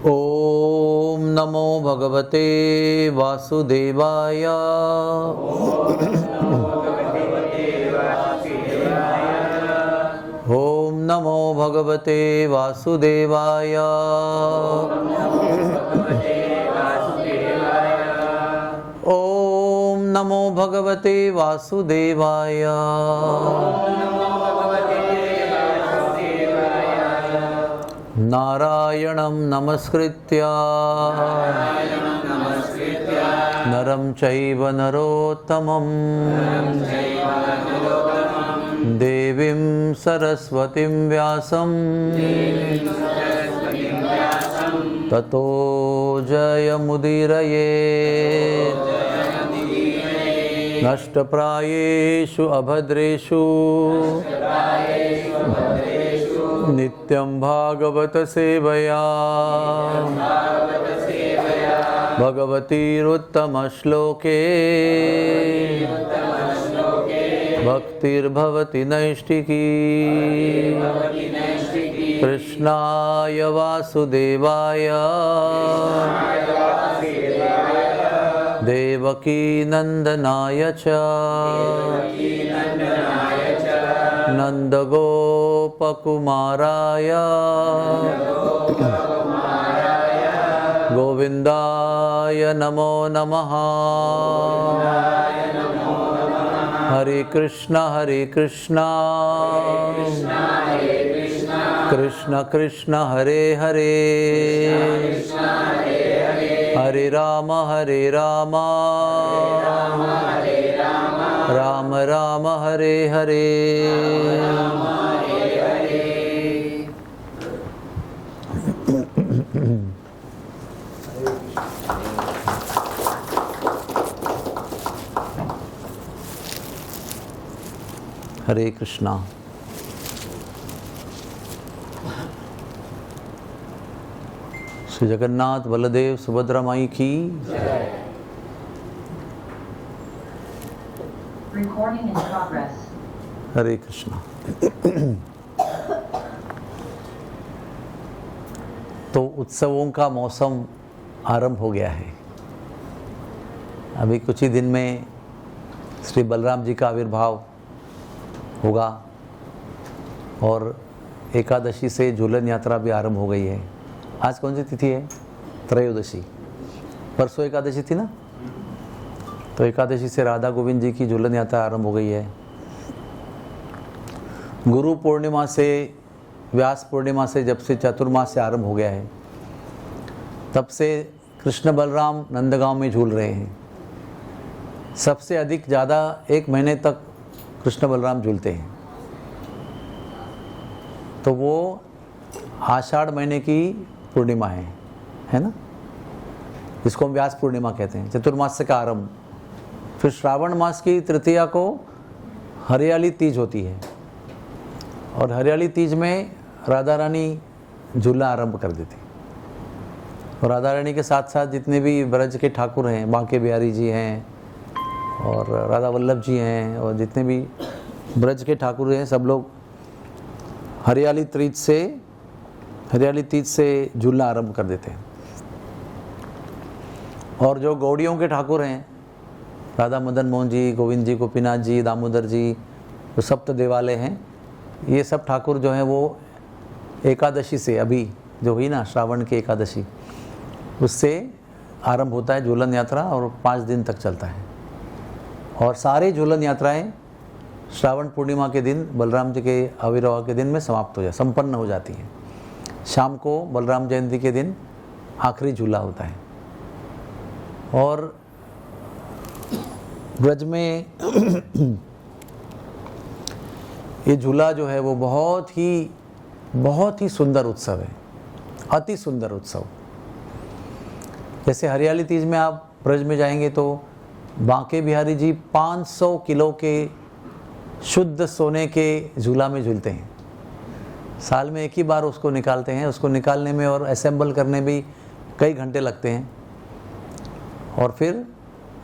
ओम नमो भगवते वासुदेवाय। ओम नमो भगवते वासुदेवाय। ओम नमो भगवते वासुदेवाय। नारायणं नमस्कृत्य नरं चैव नरोत्तमं देवीं सरस्वतीं व्यासं ततो जयमुदीरये। नष्टप्रायेषु अभद्रेषु नित्यं भागवत सेवया भगवतीरुत्तमश्लोके भक्तिर्भवति नैष्टिकी। कृष्णाय वासुदेवाय देवकी नंदनाय च नंदगोपकुमाराय गोविंदाय नमो नमः। हरे कृष्णा कृष्ण कृष्ण हरे हरे हरे राम राम राम हरे हरे। हरे कृष्णा। श्री जगन्नाथ बलदेव सुभद्रा माई की। Recording in progress. हरे कृष्णा। तो उत्सवों का मौसम आरंभ हो गया है। अभी कुछ ही दिन में श्री बलराम जी का आविर्भाव होगा और एकादशी से झूलन यात्रा भी आरंभ हो गई है। आज कौन सी तिथि है? त्रयोदशी। परसों एकादशी थी ना, तो एकादशी से राधा गोविंद जी की झूलन यात्रा आरंभ हो गई है। गुरु पूर्णिमा से, व्यास पूर्णिमा से जब से चतुर्मास से आरंभ हो गया है, तब से कृष्ण बलराम नंदगांव में झूल रहे हैं। सबसे अधिक ज़्यादा 1 महीने तक कृष्ण बलराम झूलते हैं। तो वो आषाढ़ महीने की पूर्णिमा है ना, जिसको हम व्यास पूर्णिमा कहते हैं, चतुर्मास का आरंभ। फिर श्रावण मास की तृतीया को हरियाली तीज होती है और हरियाली तीज में राधा रानी झूलना आरंभ कर देती। और राधा रानी के साथ साथ जितने भी ब्रज के ठाकुर हैं, बांके बिहारी जी हैं और राधा वल्लभ जी हैं और जितने भी ब्रज के ठाकुर हैं, सब लोग हरियाली तीज से झूलना आरंभ कर देते हैं। और जो गौड़ियों के ठाकुर हैं, राधा मदन मोहन जी, गोविंद जी, गोपीनाथ जी, दामोदर जी, जो सप्त देवालय हैं, ये सब ठाकुर जो हैं वो एकादशी से, अभी जो हुई ना श्रावण की एकादशी, उससे आरंभ होता है झूलन यात्रा और 5 दिन तक चलता है। और सारे झूलन यात्राएं श्रावण पूर्णिमा के दिन, बलराम जी के आविर्भाव के दिन में संपन्न हो जाती हैं। शाम को बलराम जयंती के दिन आखिरी झूला होता है। और ब्रज में ये झूला जो है वो बहुत ही सुंदर उत्सव है, अति सुंदर उत्सव। जैसे हरियाली तीज में आप ब्रज में जाएंगे तो बांके बिहारी जी 500 किलो के शुद्ध सोने के झूला में झूलते हैं। साल में एक ही बार उसको निकालते हैं। उसको निकालने में और असेंबल करने भी कई घंटे लगते हैं। और फिर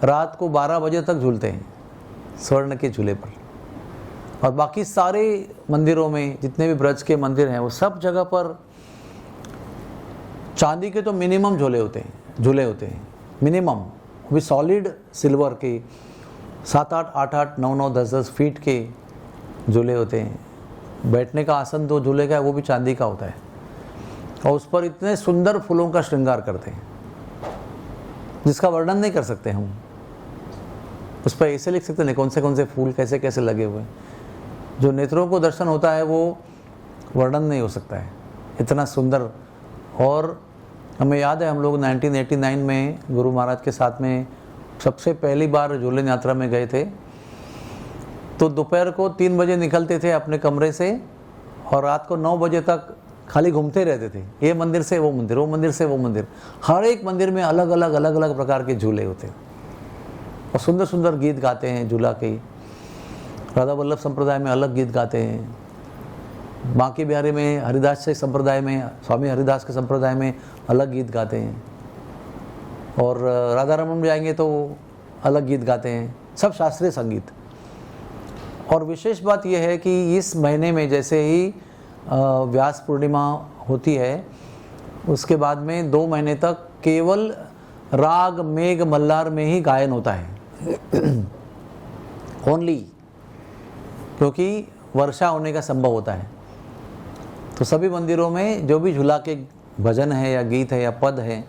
रात को 12 बजे तक झूलते हैं स्वर्ण के झूले पर। और बाकी सारे मंदिरों में, जितने भी ब्रज के मंदिर हैं, वो सब जगह पर चांदी के तो मिनिमम झूले होते हैं मिनिमम, भी सॉलिड सिल्वर के 7-8, 8-8, 9-9, 10-10 फीट के झूले होते हैं। बैठने का आसन तो झूले का है वो भी चांदी का होता है, और उस पर इतने सुंदर फूलों का श्रृंगार करते हैं जिसका वर्णन नहीं कर सकते हम। उस पर ऐसे लिख सकते नहीं कौन से फूल कैसे कैसे लगे हुए, जो नेत्रों को दर्शन होता है वो वर्णन नहीं हो सकता है, इतना सुंदर। और हमें याद है हम लोग 1989 में गुरु महाराज के साथ में सबसे पहली बार झूलन यात्रा में गए थे, तो दोपहर को 3 बजे निकलते थे अपने कमरे से और रात को 9 बजे तक खाली घूमते रहते थे, ये मंदिर से वो मंदिर, वो मंदिर से वो मंदिर। हर एक मंदिर में अलग अलग प्रकार के झूले होते हैं और सुंदर सुंदर गीत गाते हैं झूला के। राधा वल्लभ संप्रदाय में अलग गीत गाते हैं, बांके बिहारी में हरिदास के संप्रदाय में, स्वामी हरिदास के संप्रदाय में अलग गीत गाते हैं, और राधा रमन में जाएंगे तो अलग गीत गाते हैं, सब शास्त्रीय संगीत। और विशेष बात यह है कि इस महीने में जैसे ही व्यास पूर्णिमा होती है उसके बाद में 2 महीने तक केवल राग मेघ मल्हार में ही गायन होता है ओनली, क्योंकि वर्षा होने का संभव होता है। तो सभी मंदिरों में जो भी झूला के भजन है या गीत है या पद है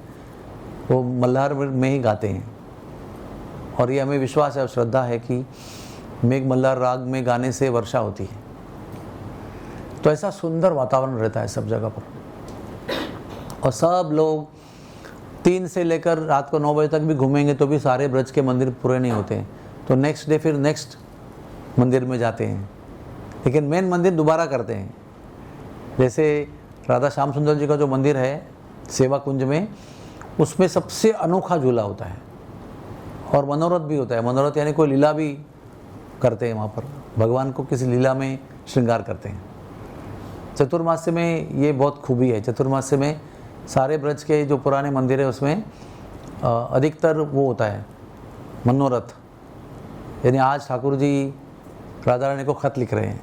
वो मल्हार में ही गाते हैं, और ये हमें विश्वास है और श्रद्धा है कि मेघ मल्हार राग में गाने से वर्षा होती है। तो ऐसा सुंदर वातावरण रहता है सब जगह पर, और सब लोग 3 से लेकर रात को 9 बजे तक भी घूमेंगे तो भी सारे ब्रज के मंदिर पूरे नहीं होते, तो नेक्स्ट डे फिर नेक्स्ट मंदिर में जाते हैं, लेकिन मेन मंदिर दोबारा करते हैं। जैसे राधा श्याम सुंदर जी का जो मंदिर है सेवा कुंज में, उसमें सबसे अनोखा झूला होता है और मनोरथ भी होता है। मनोरथ यानी कोई लीला भी करते हैं, वहाँ पर भगवान को किसी लीला में श्रृंगार करते हैं। चतुर्मास्य में ये बहुत खूबी है, चतुर्मास्य में सारे ब्रज के जो पुराने मंदिर है उसमें अधिकतर वो होता है मनोरथ, यानी आज ठाकुर जी राधा रानी को खत लिख रहे हैं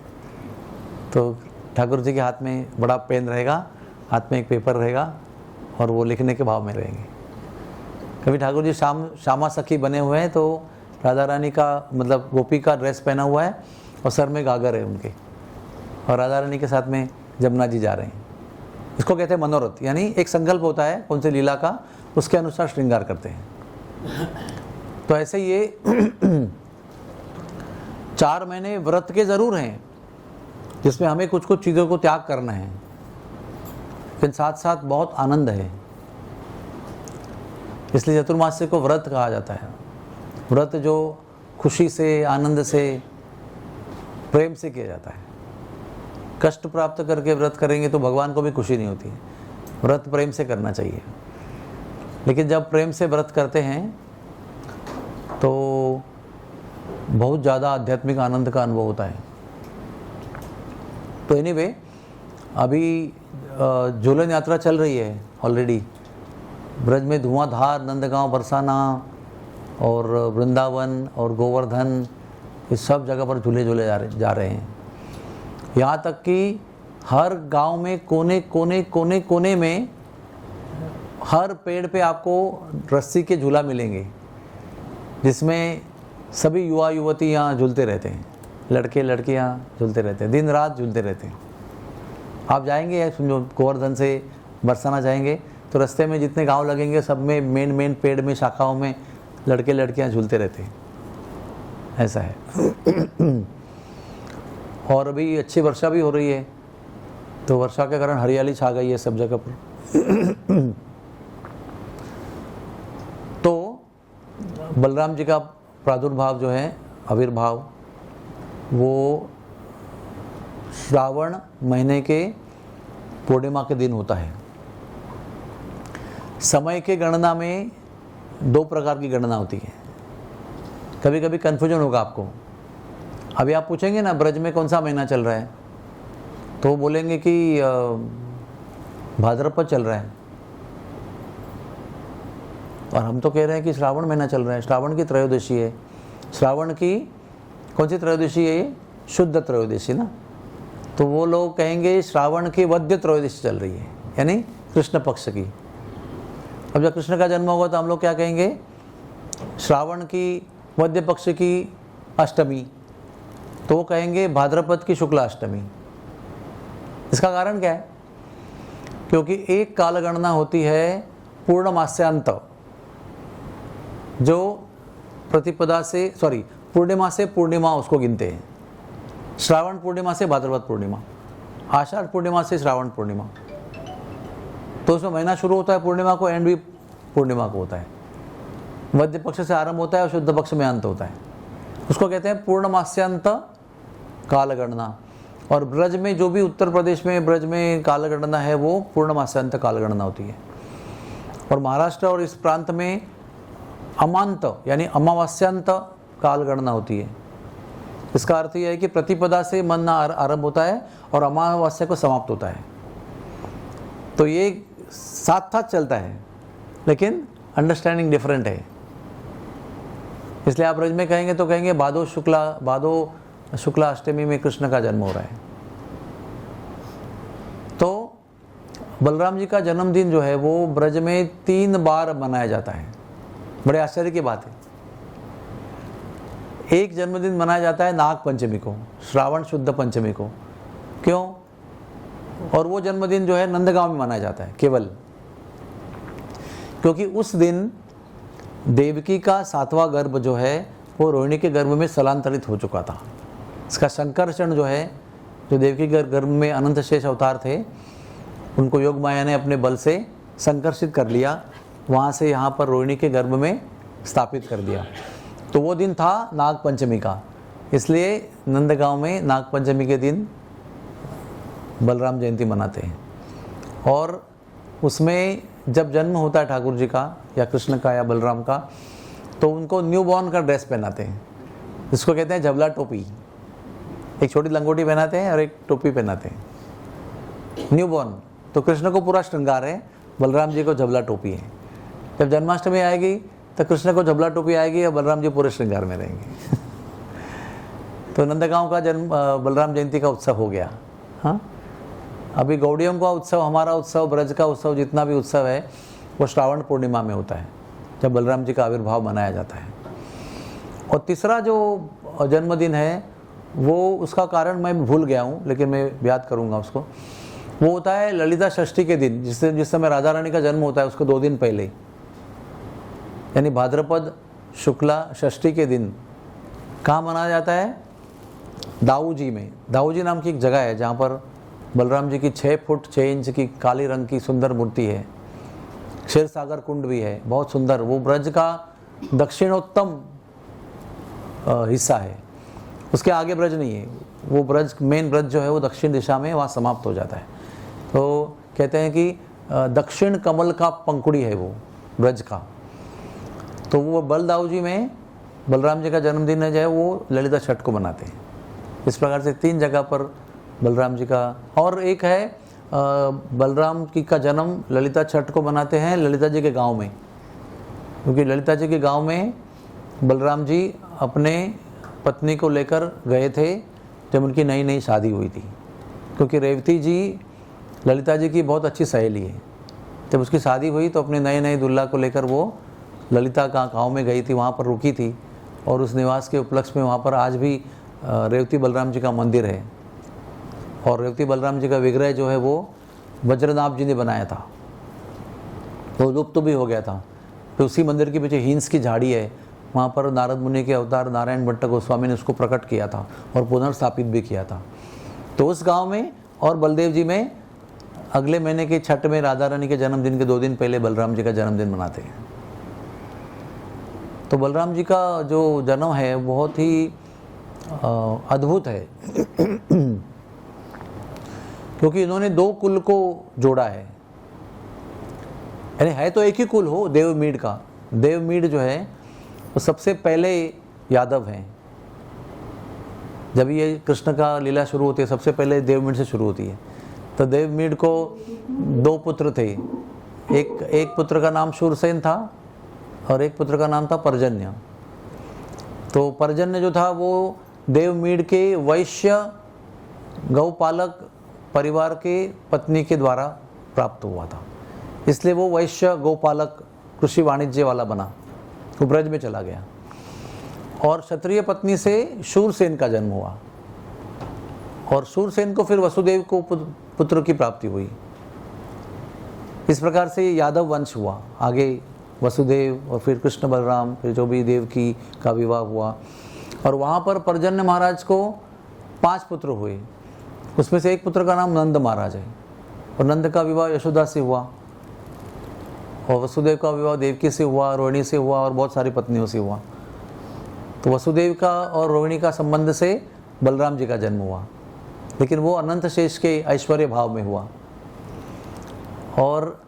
तो ठाकुर जी के हाथ में बड़ा पेन रहेगा, हाथ में एक पेपर रहेगा और वो लिखने के भाव में रहेंगे। कभी ठाकुर जी श्यामा सखी बने हुए हैं तो राधा रानी का मतलब गोपी का ड्रेस पहना हुआ है और सर में गागर है उनके, और राधा रानी के साथ में जमुना जी जा रहे हैं। इसको कहते हैं मनोरथ, यानी एक संकल्प होता है कौन सी लीला का, उसके अनुसार श्रृंगार करते हैं। तो ऐसे ये 4 महीने व्रत के ज़रूर हैं जिसमें हमें कुछ कुछ चीज़ों को त्याग करना है, लेकिन साथ साथ बहुत आनंद है, इसलिए चतुर्मास्य को व्रत कहा जाता है। व्रत जो खुशी से, आनंद से, प्रेम से किया जाता है। कष्ट प्राप्त करके व्रत करेंगे तो भगवान को भी खुशी नहीं होती है। व्रत प्रेम से करना चाहिए, लेकिन जब प्रेम से व्रत करते हैं तो बहुत ज़्यादा आध्यात्मिक आनंद का अनुभव होता है। तो एनीवे, अभी झूलन यात्रा चल रही है ऑलरेडी। ब्रज में धुआंधार नंदगांव, बरसाना और वृंदावन और गोवर्धन, इस सब जगह पर झूले झूले जा रहे हैं। यहाँ तक कि हर गांव में कोने में हर पेड़ पे आपको रस्सी के झूला मिलेंगे, जिसमें सभी युवा युवती यहाँ झूलते रहते हैं, लड़के लड़कियाँ झूलते रहते हैं, दिन रात झूलते रहते हैं। आप जाएंगे समझो गोवर्धन से बरसाना जाएंगे तो रास्ते में जितने गांव लगेंगे सब में मेन पेड़ में, शाखाओं में लड़के लड़कियां झूलते रहते हैं, ऐसा है। और अभी अच्छी वर्षा भी हो रही है, तो वर्षा के कारण हरियाली छा गई है सब जगह पर। तो बलराम जी का प्रादुर्भाव जो है, आविर्भाव, वो श्रावण महीने के पूर्णिमा के दिन होता है। समय के गणना में 2 प्रकार की गणना होती है। कभी कभी कन्फ्यूजन होगा आपको। अभी आप पूछेंगे ना ब्रज में कौन सा महीना चल रहा है, तो वो बोलेंगे कि भाद्रपद चल रहा है, और हम तो कह रहे हैं कि श्रावण महीना चल रहा है। श्रावण की त्रयोदशी है। श्रावण की कौन सी त्रयोदशी है? ये शुद्ध त्रयोदशी ना। तो वो लोग कहेंगे श्रावण की वद्य त्रयोदशी चल रही है, यानी कृष्ण पक्ष की। अब जब कृष्ण का जन्म होगा तो हम लोग क्या कहेंगे, श्रावण की मध्य पक्ष की अष्टमी, तो वो कहेंगे भाद्रपद की शुक्ला अष्टमी। इसका कारण क्या है? क्योंकि एक कालगणना होती है पूर्णमास्यांत, जो प्रतिपदा से पूर्णिमा से पूर्णिमा उसको गिनते हैं। श्रावण पूर्णिमा से भाद्रपद पूर्णिमा, आषाढ़ पूर्णिमा से श्रावण पूर्णिमा, तो उसमें महीना शुरू होता है पूर्णिमा को, एंड भी पूर्णिमा को होता है। मध्य पक्ष से आरंभ होता है और शुद्ध पक्ष में अंत होता है, उसको कहते हैं पूर्णमास्यांत कालगणना। और ब्रज में जो भी उत्तर प्रदेश में ब्रज में कालगणना है वो पूर्णमास्यांत कालगणना होती है। और महाराष्ट्र और इस प्रांत में अमांत यानी अमावास्यांत कालगणना होती है। इसका अर्थ यह है कि प्रतिपदा से महीना आरंभ होता है और अमावस्या को समाप्त होता है। तो ये साथ साथ चलता है, लेकिन अंडरस्टैंडिंग डिफरेंट है। इसलिए आप ब्रज में कहेंगे तो कहेंगे भादो शुक्ला अष्टमी में कृष्ण का जन्म हो रहा है। तो बलराम जी का जन्मदिन जो है वो ब्रज में 3 बार मनाया जाता है। बड़े आश्चर्य की बात है। एक जन्मदिन मनाया जाता है नाग पंचमी को, श्रावण शुद्ध पंचमी को। क्यों? और वो जन्मदिन जो है नंदगांव में मनाया जाता है केवल, क्योंकि उस दिन देवकी का 7वां गर्भ जो है वो रोहिणी के गर्भ में स्थलांतरित हो चुका था। इसका संकर्षण जो है, जो देवकी के गर्भ में अनंत शेष अवतार थे, उनको योग माया ने अपने बल से संकर्षित कर लिया, वहाँ से यहाँ पर रोहिणी के गर्भ में स्थापित कर दिया। तो वो दिन था नाग पंचमी का, इसलिए नंदगांव में नाग पंचमी के दिन बलराम जयंती मनाते हैं। और उसमें जब जन्म होता है ठाकुर जी का या कृष्ण का या बलराम का, तो उनको न्यू बॉर्न का ड्रेस पहनाते हैं, जिसको कहते हैं झबला टोपी। एक छोटी लंगोटी पहनाते हैं और एक टोपी पहनाते हैं। न्यू बॉर्न तो कृष्ण को पूरा श्रृंगार है, बलराम जी को झबला टोपी है। जब जन्माष्टमी आएगी तो कृष्ण को झबला टोपी आएगी और बलराम जी पूरे श्रृंगार में रहेंगे। तो नंदगांव का जन्म बलराम जयंती का उत्सव हो गया। हाँ, अभी गौड़ियों का उत्सव, हमारा उत्सव, ब्रज का उत्सव, जितना भी उत्सव है वो श्रावण पूर्णिमा में होता है, जब बलराम जी का आविर्भाव मनाया जाता है। और तीसरा जो जन्मदिन है वो, उसका कारण मैं भूल गया हूँ, लेकिन मैं याद करूँगा उसको। वो होता है ललिता षष्ठी के दिन, जिस समय राधा रानी का जन्म होता है उसको 2 दिन पहले, यानी भाद्रपद शुक्ला षष्ठी के दिन। कहाँ मनाया जाता है? दाऊजी में। दाऊजी नाम की एक जगह है जहाँ पर बलराम जी की 6 फुट 6 इंच की काली रंग की सुंदर मूर्ति है। क्षीर सागर कुंड भी है, बहुत सुंदर। वो ब्रज का दक्षिणोत्तम हिस्सा है, उसके आगे ब्रज नहीं है। वो ब्रज, मेन ब्रज जो है वो दक्षिण दिशा में वहाँ समाप्त हो जाता है। तो कहते हैं कि दक्षिण कमल का पंखुड़ी है वो ब्रज का। तो वो बलदाऊजी में बलराम जी का जन्मदिन है जो है वो ललिता छठ को मनाते हैं। इस प्रकार से 3 जगह पर बलराम जी का। और एक है बलराम जी का जन्म ललिता छठ को मनाते हैं ललिता जी के गांव में, क्योंकि ललिता जी के गांव में बलराम जी अपने पत्नी को लेकर गए थे जब उनकी नई नई शादी हुई थी। क्योंकि रेवती जी ललिता जी की बहुत अच्छी सहेली है। जब उसकी शादी हुई तो अपने नए नए दुल्हा को लेकर वो ललिता का गांव में गई थी, वहाँ पर रुकी थी। और उस निवास के उपलक्ष्य में वहाँ पर आज भी रेवती बलराम जी का मंदिर है। और रेवती बलराम जी का विग्रह जो है वो वज्रनाभ जी ने बनाया था, वो लुप्त भी हो गया था। तो उसी मंदिर के पीछे हींस की झाड़ी है, वहाँ पर नारद मुनि के अवतार नारायण भट्ट गोस्वामी ने उसको प्रकट किया था और पुनर्स्थापित भी किया था। तो उस गांव में और बलदेव जी में अगले महीने के छठ में राधा रानी के जन्मदिन के 2 दिन पहले बलराम जी का जन्मदिन मनाते हैं। तो बलराम जी का जो जन्म है बहुत ही अद्भुत है, क्योंकि इन्होंने 2 कुल को जोड़ा है। यानी है तो एक ही कुल हो, देवमीड का। देवमीड जो है वो सबसे पहले यादव हैं। जब ये कृष्ण का लीला शुरू होती है सबसे पहले देवमीड से शुरू होती है। तो देवमीड को 2 पुत्र थे। एक पुत्र का नाम शूरसेन था और एक पुत्र का नाम था पर्जन्य। तो पर्जन्य जो था वो देवमीड के वैश्य गौपालक परिवार के पत्नी के द्वारा प्राप्त हुआ था। इसलिए वो वैश्य गोपालक कृषि वाणिज्य वाला बना, वो ब्रज में चला गया। और क्षत्रिय पत्नी से शूरसेन का जन्म हुआ, और शूरसेन को फिर वसुदेव को पुत्र की प्राप्ति हुई। इस प्रकार से यादव वंश हुआ। आगे वसुदेव और फिर कृष्ण बलराम, फिर जो भी देवकी का विवाह हुआ। और वहाँ पर पर्जन्य महाराज को 5 पुत्र हुए, उसमें से एक पुत्र का नाम नंद महाराज है, और नंद का विवाह यशोदा से हुआ, और वसुदेव का विवाह देवकी से हुआ, रोहिणी से हुआ, और बहुत सारी पत्नियों से हुआ। तो वसुदेव का और रोहिणी का संबंध से बलराम जी का जन्म हुआ, लेकिन वो अनंत शेष के ऐश्वर्य भाव में हुआ। और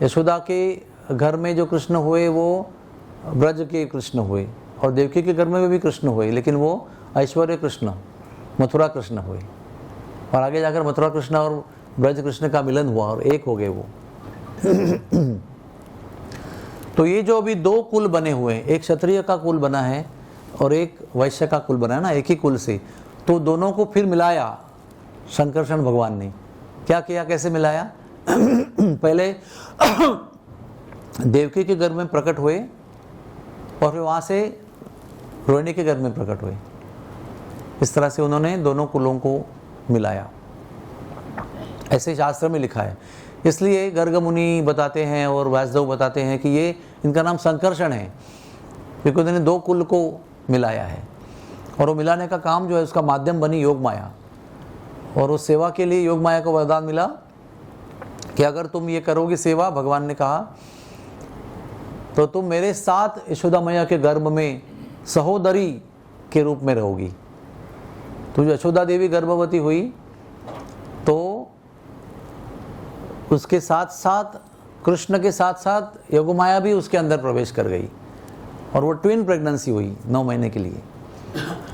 यशोदा के घर में जो कृष्ण हुए वो ब्रज के कृष्ण हुए, और देवकी के घर में भी कृष्ण हुए, लेकिन वो ऐश्वर्य कृष्ण, मथुरा कृष्ण हुए। और आगे जाकर मथुरा कृष्ण और ब्रज कृष्ण का मिलन हुआ और एक हो गए वो। तो ये जो अभी 2 कुल बने हुए हैं, एक क्षत्रिय का कुल बना है और एक वैश्य का कुल बना है ना, एक ही कुल से, तो दोनों को फिर मिलाया शंकरषण भगवान ने। क्या किया, कैसे मिलाया? पहले देवकी के घर में प्रकट हुए, और फिर वहाँ से रोहिणी के घर में प्रकट हुए। इस तरह से उन्होंने दोनों कुलों को मिलाया, ऐसे शास्त्र में लिखा है। इसलिए गर्ग मुनि बताते हैं और व्यासदेव बताते हैं कि ये इनका नाम संकर्षण है, क्योंकि उन्होंने 2 कुल को मिलाया है। और वो मिलाने का काम जो है, उसका माध्यम बनी योग माया। और उस सेवा के लिए योग माया को वरदान मिला कि अगर तुम ये करोगे सेवा, भगवान ने कहा, तो तुम मेरे साथ यशोदा मैया के गर्भ में सहोदरी के रूप में रहोगी। तो जो यशोदा देवी गर्भवती हुई, तो उसके साथ साथ कृष्ण के साथ साथ योगमाया भी उसके अंदर प्रवेश कर गई, और वो ट्विन प्रेगनेंसी हुई 9 महीने के लिए।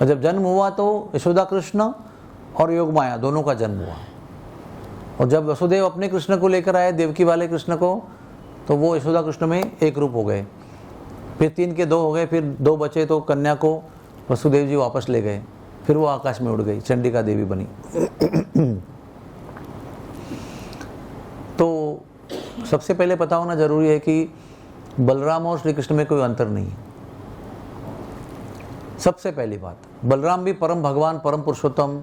और जब जन्म हुआ तो यशोदा कृष्ण और योगमाया दोनों का जन्म हुआ। और जब वसुदेव अपने कृष्ण को लेकर आए, देवकी वाले कृष्ण को, तो वो यशोदा कृष्ण में एक रूप हो गए। फिर 3 के 2 हो गए, फिर 2 बचे, तो कन्या को वसुदेव जी वापस ले गए। फिर वो आकाश में उड़ गई, चंडिका देवी बनी। तो सबसे पहले पता होना जरूरी है कि बलराम और श्री कृष्ण में कोई अंतर नहीं है। सबसे पहली बात, बलराम भी परम भगवान, परम पुरुषोत्तम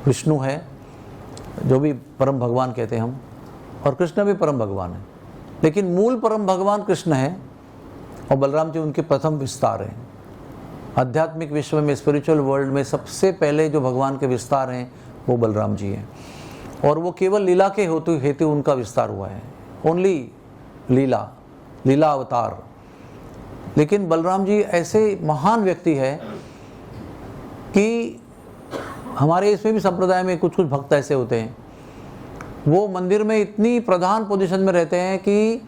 विष्णु है, जो भी परम भगवान कहते हैं हम, और कृष्ण भी परम भगवान है। लेकिन मूल परम भगवान कृष्ण है, और बलराम जी उनके प्रथम विस्तार हैं। आध्यात्मिक विश्व में, स्पिरिचुअल वर्ल्ड में सबसे पहले जो भगवान के विस्तार हैं वो बलराम जी हैं। और वो केवल लीला के हेतु उनका विस्तार हुआ है, ओनली लीला अवतार। लेकिन बलराम जी ऐसे महान व्यक्ति है कि हमारे इसमें भी संप्रदाय में कुछ भक्त ऐसे होते हैं, वो मंदिर में इतनी प्रधान पोजीशन में रहते हैं कि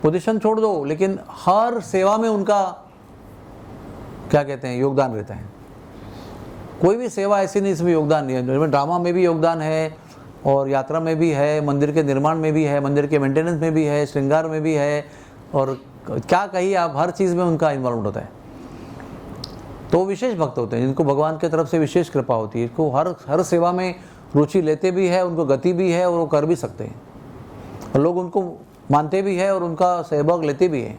पोजीशन छोड़ दो, लेकिन हर सेवा में उनका क्या कहते हैं, योगदान रहता है। कोई भी सेवा ऐसी नहीं इसमें योगदान नहीं है। ड्रामा में भी योगदान है, और यात्रा में भी है, मंदिर के निर्माण में भी है, मंदिर के मेंटेनेंस में भी है, श्रृंगार में भी है, और क्या कहिए आप, हर चीज़ में उनका इन्वॉल्वमेंट होता है। तो विशेष भक्त होते हैं जिनको भगवान की तरफ से विशेष कृपा होती है, इसको हर सेवा में रुचि लेते भी है, उनको गति भी है, और वो कर भी सकते हैं, और लोग उनको मानते भी है और उनका सहभाग लेते भी हैं।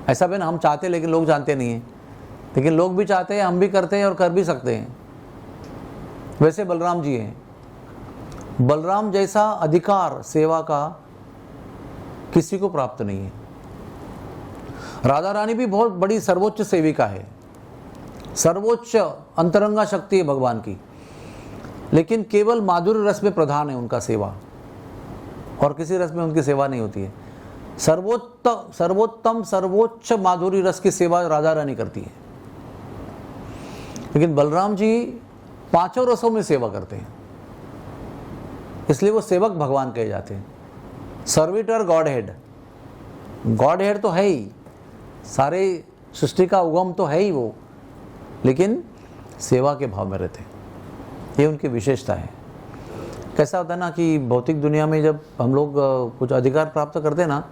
ऐसा भी ना हम चाहते हैं लेकिन लोग जानते नहीं हैं, लेकिन लोग भी चाहते हैं, हम भी करते हैं और कर भी सकते हैं। वैसे बलराम जी हैं। बलराम जैसा अधिकार सेवा का किसी को प्राप्त नहीं है। राधा रानी भी बहुत बड़ी सर्वोच्च सेविका है, सर्वोच्च अंतरंगा शक्ति है भगवान की, लेकिन केवल माधुर्य रस में प्रधान है उनका सेवा, और किसी रस में उनकी सेवा नहीं होती है। सर्वोत्तम सर्वोच्च माधुर्य रस की सेवा राधा रानी करती है, लेकिन बलराम जी 5 रसों में सेवा करते हैं, इसलिए वो सेवक भगवान कहे जाते हैं। सर्विटर गॉड हेड तो है ही, सारे सृष्टि का उगम तो है ही वो, लेकिन सेवा के भाव में रहते हैं, ये उनकी विशेषता है। कैसा होता है ना कि भौतिक दुनिया में जब हम लोग कुछ अधिकार प्राप्त करते हैं ना,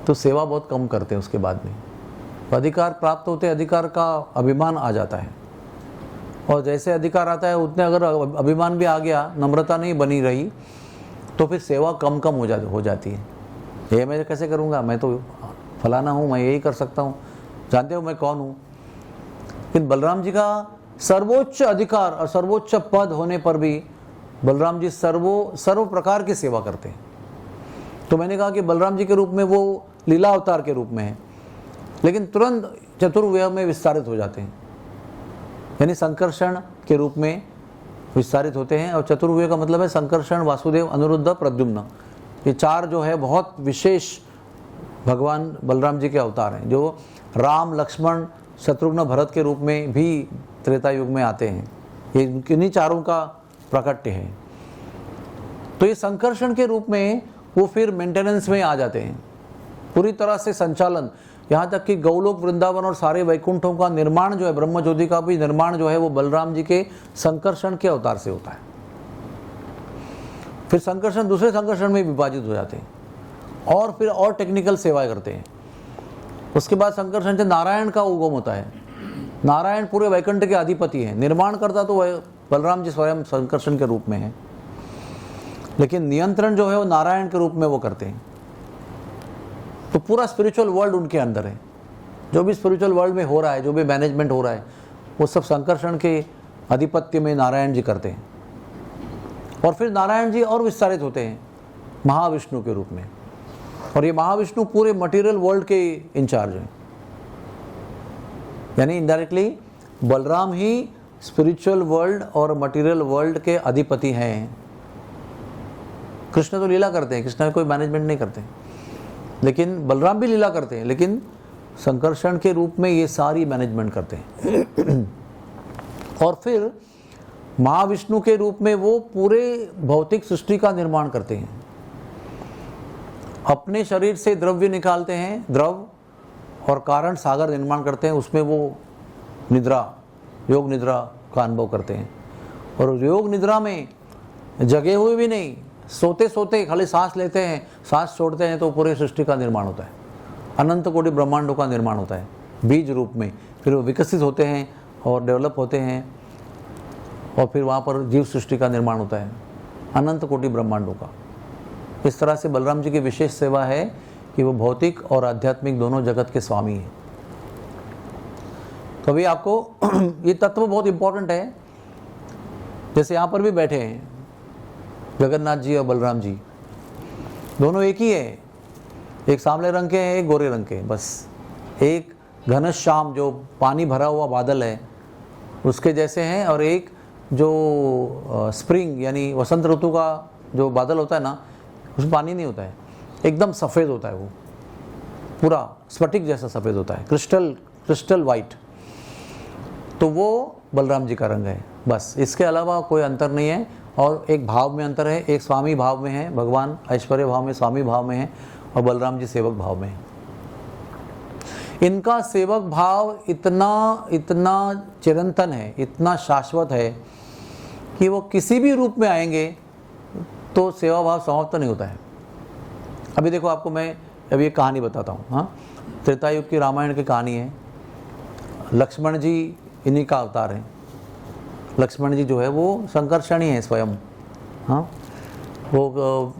तो सेवा बहुत कम करते हैं उसके बाद में। अधिकार प्राप्त होते अधिकार का अभिमान आ जाता है, और जैसे अधिकार आता है उतने अगर अभिमान भी आ गया, नम्रता नहीं बनी रही, तो फिर सेवा कम कम हो जाती है। ये मैं कैसे करूँगा, मैं तो फलाना हूँ, मैं यही कर सकता हूँ, जानते हो मैं कौन हूँ। लेकिन बलराम जी का सर्वोच्च अधिकार और सर्वोच्च पद होने पर भी बलराम जी सर्व प्रकार की सेवा करते हैं। तो मैंने कहा कि बलराम जी के रूप में वो लीला अवतार के रूप में है, लेकिन तुरंत चतुर्व्यूह में विस्तारित हो जाते हैं, यानी संकर्षण के रूप में विस्तारित होते हैं। और चतुर्व्यूह का मतलब है संकर्षण, वासुदेव, अनिरुद्ध, प्रद्युम्न। ये चार जो है बहुत विशेष भगवान बलराम जी के अवतार हैं, जो राम, लक्ष्मण, शत्रुघ्न, भरत के रूप में भी त्रेता युग में आते हैं। ये इन्हीं चारों का प्राकट्य है। तो ये संकर्षण के रूप में वो फिर मेंटेनेंस में आ जाते हैं, पूरी तरह से संचालन, यहाँ तक कि गौलोक, वृंदावन और सारे वैकुंठों का निर्माण जो है, ब्रह्म ज्योति का भी निर्माण जो है वो बलराम जी के संकर्षण के अवतार से होता है। फिर संकर्षण दूसरे संकर्षण में विभाजित हो जाते हैं और फिर और टेक्निकल सेवाएं करते हैं। उसके बाद संकर्षण से नारायण का उगम होता है। नारायण पूरे वैकुंठ के अधिपति हैं, निर्माण करता तो बलराम जी स्वयं संकर्षण के रूप में है, लेकिन नियंत्रण जो है वो नारायण के रूप में वो करते हैं। तो पूरा स्पिरिचुअल वर्ल्ड उनके अंदर है। जो भी स्पिरिचुअल वर्ल्ड में हो रहा है, जो भी मैनेजमेंट हो रहा है, वो सब संकर्षण के आधिपत्य में नारायण जी करते हैं। और फिर नारायण जी और विस्तारित होते हैं महाविष्णु के रूप में, और ये महाविष्णु पूरे मटेरियल वर्ल्ड के इंचार्ज हैं। यानी इनडायरेक्टली बलराम ही स्पिरिचुअल वर्ल्ड और मटेरियल वर्ल्ड के अधिपति हैं। कृष्ण तो लीला करते हैं, कृष्ण कोई मैनेजमेंट नहीं करते, लेकिन बलराम भी लीला करते हैं, लेकिन संकर्षण के रूप में ये सारी मैनेजमेंट करते हैं। और फिर महाविष्णु के रूप में वो पूरे भौतिक सृष्टि का निर्माण करते हैं। अपने शरीर से द्रव्य निकालते हैं, द्रव और कारण सागर निर्माण करते हैं, उसमें वो निद्रा, योग निद्रा का अनुभव करते हैं। और योग निद्रा में जगे हुए भी नहीं, सोते सोते खाली सांस लेते हैं, सांस छोड़ते हैं, तो पूरे सृष्टि का निर्माण होता है, अनंत कोटि ब्रह्मांडों का निर्माण होता है बीज रूप में। फिर वो विकसित होते हैं और डेवलप होते हैं, और फिर वहाँ पर जीव सृष्टि का निर्माण होता है, अनंत कोटि ब्रह्मांडों का। इस तरह से बलराम जी की विशेष सेवा है कि वो भौतिक और आध्यात्मिक दोनों जगत के स्वामी हैं। तो अभी आपको ये तत्व बहुत इंपॉर्टेंट है। जैसे यहाँ पर भी बैठे हैं जगन्नाथ जी और बलराम जी, दोनों एक ही है, एक सांवले रंग के हैं, एक गोरे रंग के, बस एक घनश्याम जो पानी भरा हुआ बादल है उसके जैसे हैं, और एक जो स्प्रिंग यानी वसंत ऋतु का जो बादल होता है ना, उसमें पानी नहीं होता है, एकदम सफ़ेद होता है, वो पूरा स्फटिक जैसा सफ़ेद होता है, क्रिस्टल वाइट। तो वो बलराम जी का रंग है, बस इसके अलावा कोई अंतर नहीं है। और एक भाव में अंतर है, एक स्वामी भाव में है, भगवान ऐश्वर्य भाव में, स्वामी भाव में है, और बलराम जी सेवक भाव में है। इनका सेवक भाव इतना चिरंतन है, इतना शाश्वत है कि वो किसी भी रूप में आएंगे तो सेवा भाव समाप्त नहीं होता है। अभी देखो, आपको मैं अभी एक कहानी बताता हूँ। हाँ, त्रेता युग की रामायण की कहानी है। लक्ष्मण जी इन्हीं का अवतार है। लक्ष्मण जी जो है वो संकर्षणी है स्वयं। हाँ, वो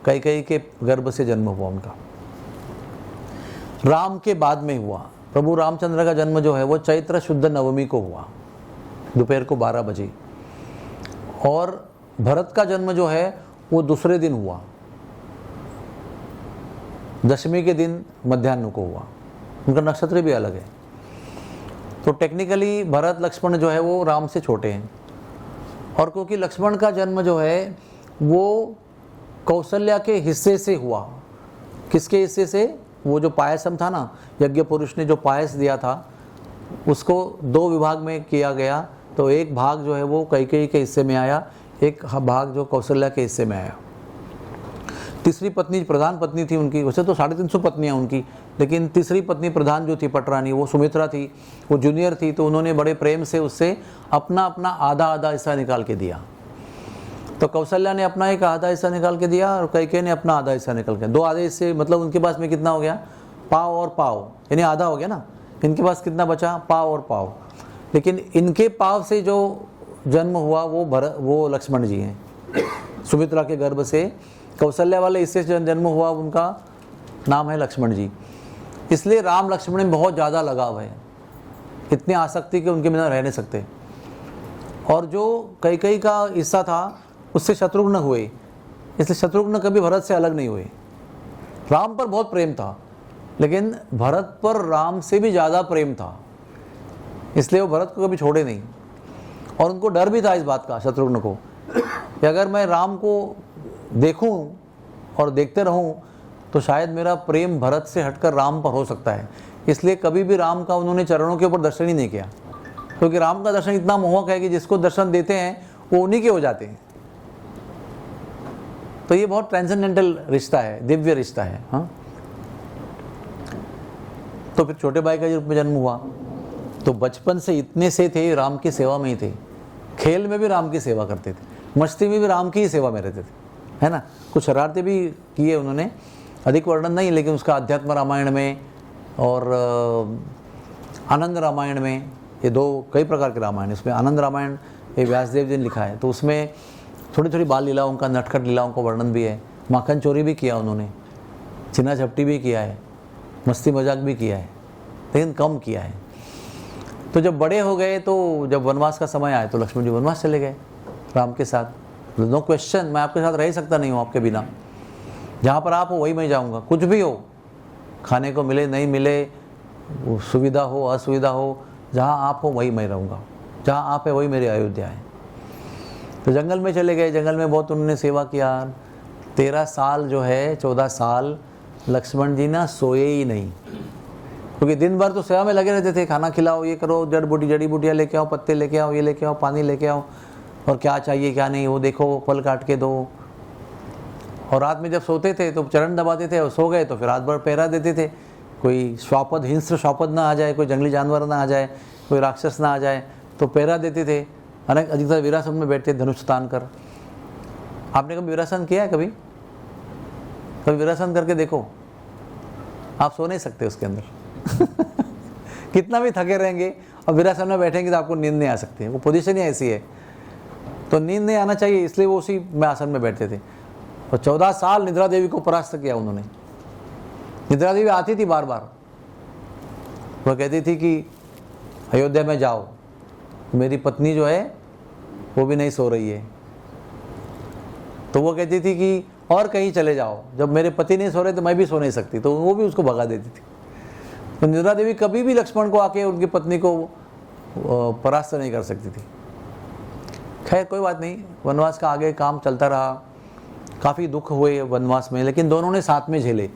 कैकेयी के गर्भ से जन्म हुआ उनका, राम के बाद में हुआ। प्रभु रामचंद्र का जन्म जो है वो चैत्र शुद्ध नवमी को हुआ, दोपहर को 12 बजे। और भरत का जन्म जो है वो दूसरे दिन हुआ, दशमी के दिन मध्याह्न को हुआ। उनका नक्षत्र भी अलग है। तो टेक्निकली भरत लक्ष्मण जो है वो राम से छोटे हैं। और क्योंकि लक्ष्मण का जन्म जो है वो कौशल्या के हिस्से से हुआ। किसके हिस्से से? वो जो पायसम था ना, यज्ञ पुरुष ने जो पायस दिया था उसको 2 विभाग में किया गया। तो एक भाग जो है वो कैकेयी के हिस्से में आया, एक भाग जो कौशल्या के हिस्से में आया। तीसरी पत्नी प्रधान पत्नी थी उनकी, वैसे तो 350 पत्नियाँ उनकी, लेकिन तीसरी पत्नी प्रधान जो थी पटरानी, वो सुमित्रा थी, वो जूनियर थी। तो उन्होंने बड़े प्रेम से उससे अपना आधा आधा हिस्सा निकाल के दिया। तो कौशल्या ने अपना एक आधा हिस्सा निकाल के दिया और कैकेयी ने अपना आधा हिस्सा निकाल के, 2 आधे हिस्से, मतलब उनके पास में कितना हो गया? पाव और पाव, यानी आधा हो गया ना। इनके पास कितना बचा? पाव और पाव। लेकिन इनके पाव से जो जन्म हुआ वो लक्ष्मण जी हैं। सुमित्रा के गर्भ से कौशल्या वाले इससे जन्म हुआ, उनका नाम है लक्ष्मण जी। इसलिए राम लक्ष्मण में बहुत ज़्यादा लगाव है, इतनी आसक्ति कि उनके बिना रह नहीं सकते। और जो कैकेयी का हिस्सा था उससे शत्रुघ्न हुए, इसलिए शत्रुघ्न कभी भरत से अलग नहीं हुए। राम पर बहुत प्रेम था, लेकिन भरत पर राम से भी ज़्यादा प्रेम था, इसलिए वो भरत को कभी छोड़े नहीं। और उनको डर भी था इस बात का, शत्रुघ्न को, कि अगर मैं राम को देखूं और देखते रहूं तो शायद मेरा प्रेम भरत से हटकर राम पर हो सकता है। इसलिए कभी भी राम का उन्होंने चरणों के ऊपर दर्शन ही नहीं किया, क्योंकि राम का दर्शन इतना मोहक है कि जिसको दर्शन देते हैं वो उन्हीं के हो जाते हैं। तो ये बहुत ट्रांसेंडेंटल रिश्ता है, दिव्य रिश्ता है। हाँ, तो फिर छोटे भाई का रूप में जन्म हुआ, तो बचपन से इतने से थे, राम की सेवा में ही थे, खेल में भी राम की सेवा करते थे, मस्ती में भी राम की ही सेवा में रहते थे, है ना। कुछ शरारतें भी किए उन्होंने, अधिक वर्णन नहीं, लेकिन उसका अध्यात्म रामायण में और आनंद रामायण में, ये दो कई प्रकार के रामायण, इसमें आनंद रामायण ये व्यासदेव जी ने लिखा है, तो उसमें थोड़ी थोड़ी बाल लीलाओं का, नटखट लीलाओं का वर्णन भी है। माखन चोरी भी किया उन्होंने, छिना झपटी भी किया है, मस्ती मजाक भी किया है, लेकिन कम किया है। तो जब बड़े हो गए, तो जब वनवास का समय आया तो लक्ष्मण जी वनवास चले गए राम के साथ। नो क्वेश्चन, मैं आपके साथ रह सकता नहीं हूँ आपके बिना, जहाँ पर आप हो वही मैं जाऊँगा, कुछ भी हो, खाने को मिले नहीं मिले, सुविधा हो असुविधा हो, जहाँ आप हो वही मैं रहूँगा, जहाँ आप है वही मेरी अयोध्या है। तो जंगल में चले गए, जंगल में बहुत उन्होंने सेवा किया। 13 साल जो है, 14 साल लक्ष्मण जी ना सोए ही नहीं, क्योंकि दिन भर तो सेवा में लगे रहते थे, खाना खिलाओ, ये करो, जड़ी बूटियाँ लेके आओ, पत्ते लेके आओ, ये लेके आओ, पानी लेके आओ, और क्या चाहिए क्या नहीं वो देखो, फल काट के दो। और रात में जब सोते थे तो चरण दबाते थे, और सो गए तो फिर रात भर पहरा देते थे, कोई श्वापद, हिंस्र श्वापद ना आ जाए, कोई जंगली जानवर ना आ जाए, कोई राक्षस ना आ जाए, तो पहरा देते थे। अनेक अधिकतर वीरासन में बैठते, धनुष तान कर। आपने कभी वीरासन किया है? कभी वीरासन करके देखो, आप सो नहीं सकते उसके अंदर कितना भी थके रहेंगे और वीरासन में बैठेंगे तो आपको नींद नहीं आ सकती है, वो पोजीशन ही ऐसी है। तो नींद नहीं आना चाहिए, इसलिए वो उसी में आसन में बैठते थे। और 14 साल निद्रा देवी को परास्त किया उन्होंने। निद्रा देवी आती थी बार बार, वह कहती थी कि अयोध्या में जाओ, मेरी पत्नी जो है वो भी नहीं सो रही है। तो वो कहती थी कि और कहीं चले जाओ, जब मेरे पति नहीं सो रहे तो मैं भी सो नहीं सकती, तो वो भी उसको भगा देती थी। तो निद्रा देवी कभी भी लक्ष्मण को आके उनकी पत्नी को परास्त नहीं कर सकती थी। खैर कोई बात नहीं, वनवास का आगे काम चलता रहा, काफ़ी दुख हुए वनवास में, लेकिन दोनों ने साथ में झेले।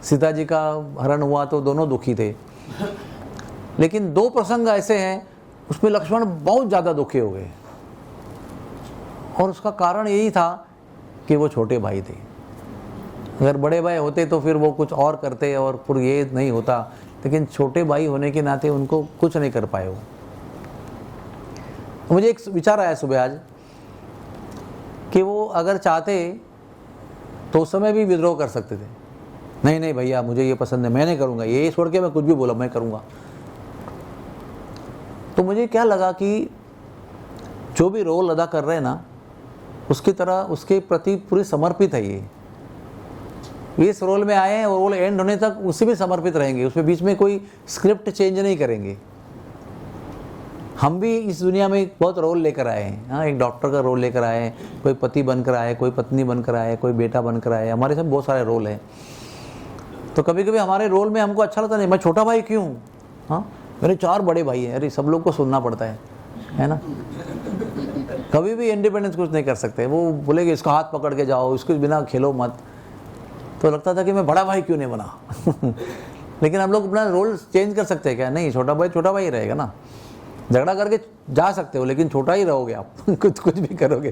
सीता जी का हरण हुआ तो दोनों दुखी थे, लेकिन 2 प्रसंग ऐसे हैं उसमें लक्ष्मण बहुत ज़्यादा दुखी हो गए, और उसका कारण यही था कि वो छोटे भाई थे। अगर बड़े भाई होते तो फिर वो कुछ और करते और फिर ये नहीं होता, लेकिन छोटे भाई होने के नाते उनको कुछ नहीं कर पाए वो। मुझे एक विचार आया सुबह आज कि वो अगर चाहते तो उस समय भी विद्रोह कर सकते थे। नहीं नहीं भैया मुझे ये पसंद है, मैं नहीं करूँगा, ये छोड़ के मैं कुछ भी बोला मैं करूँगा। तो मुझे क्या लगा कि जो भी रोल अदा कर रहे हैं ना, उसकी तरह उसके प्रति पूरी समर्पित है। ये इस रोल में आए हैं और रोल एंड होने तक उसी में समर्पित रहेंगे, उसमें बीच में कोई स्क्रिप्ट चेंज नहीं करेंगे। हम भी इस दुनिया में बहुत रोल लेकर आए हैं। हाँ, एक डॉक्टर का रोल लेकर आए हैं, कोई पति बनकर आए, कोई पत्नी बनकर आए, कोई बेटा बनकर आए, हमारे सब बहुत सारे रोल हैं। तो कभी कभी हमारे रोल में हमको अच्छा लगता नहीं, मैं छोटा भाई क्यों, हाँ मेरे 4 बड़े भाई हैं, अरे सब लोग को सुनना पड़ता है ना। कभी भी इंडिपेंडेंस कुछ नहीं कर सकते, वो बोलेंगे इसका हाथ पकड़ के जाओ, इसके बिना खेलो मत। तो लगता था कि मैं बड़ा भाई क्यों नहीं बना लेकिन हम लोग अपना रोल चेंज कर सकते हैं क्या? नहीं, छोटा भाई रहेगा ना। झगड़ा करके जा सकते हो लेकिन छोटा ही रहोगे आप कुछ भी करोगे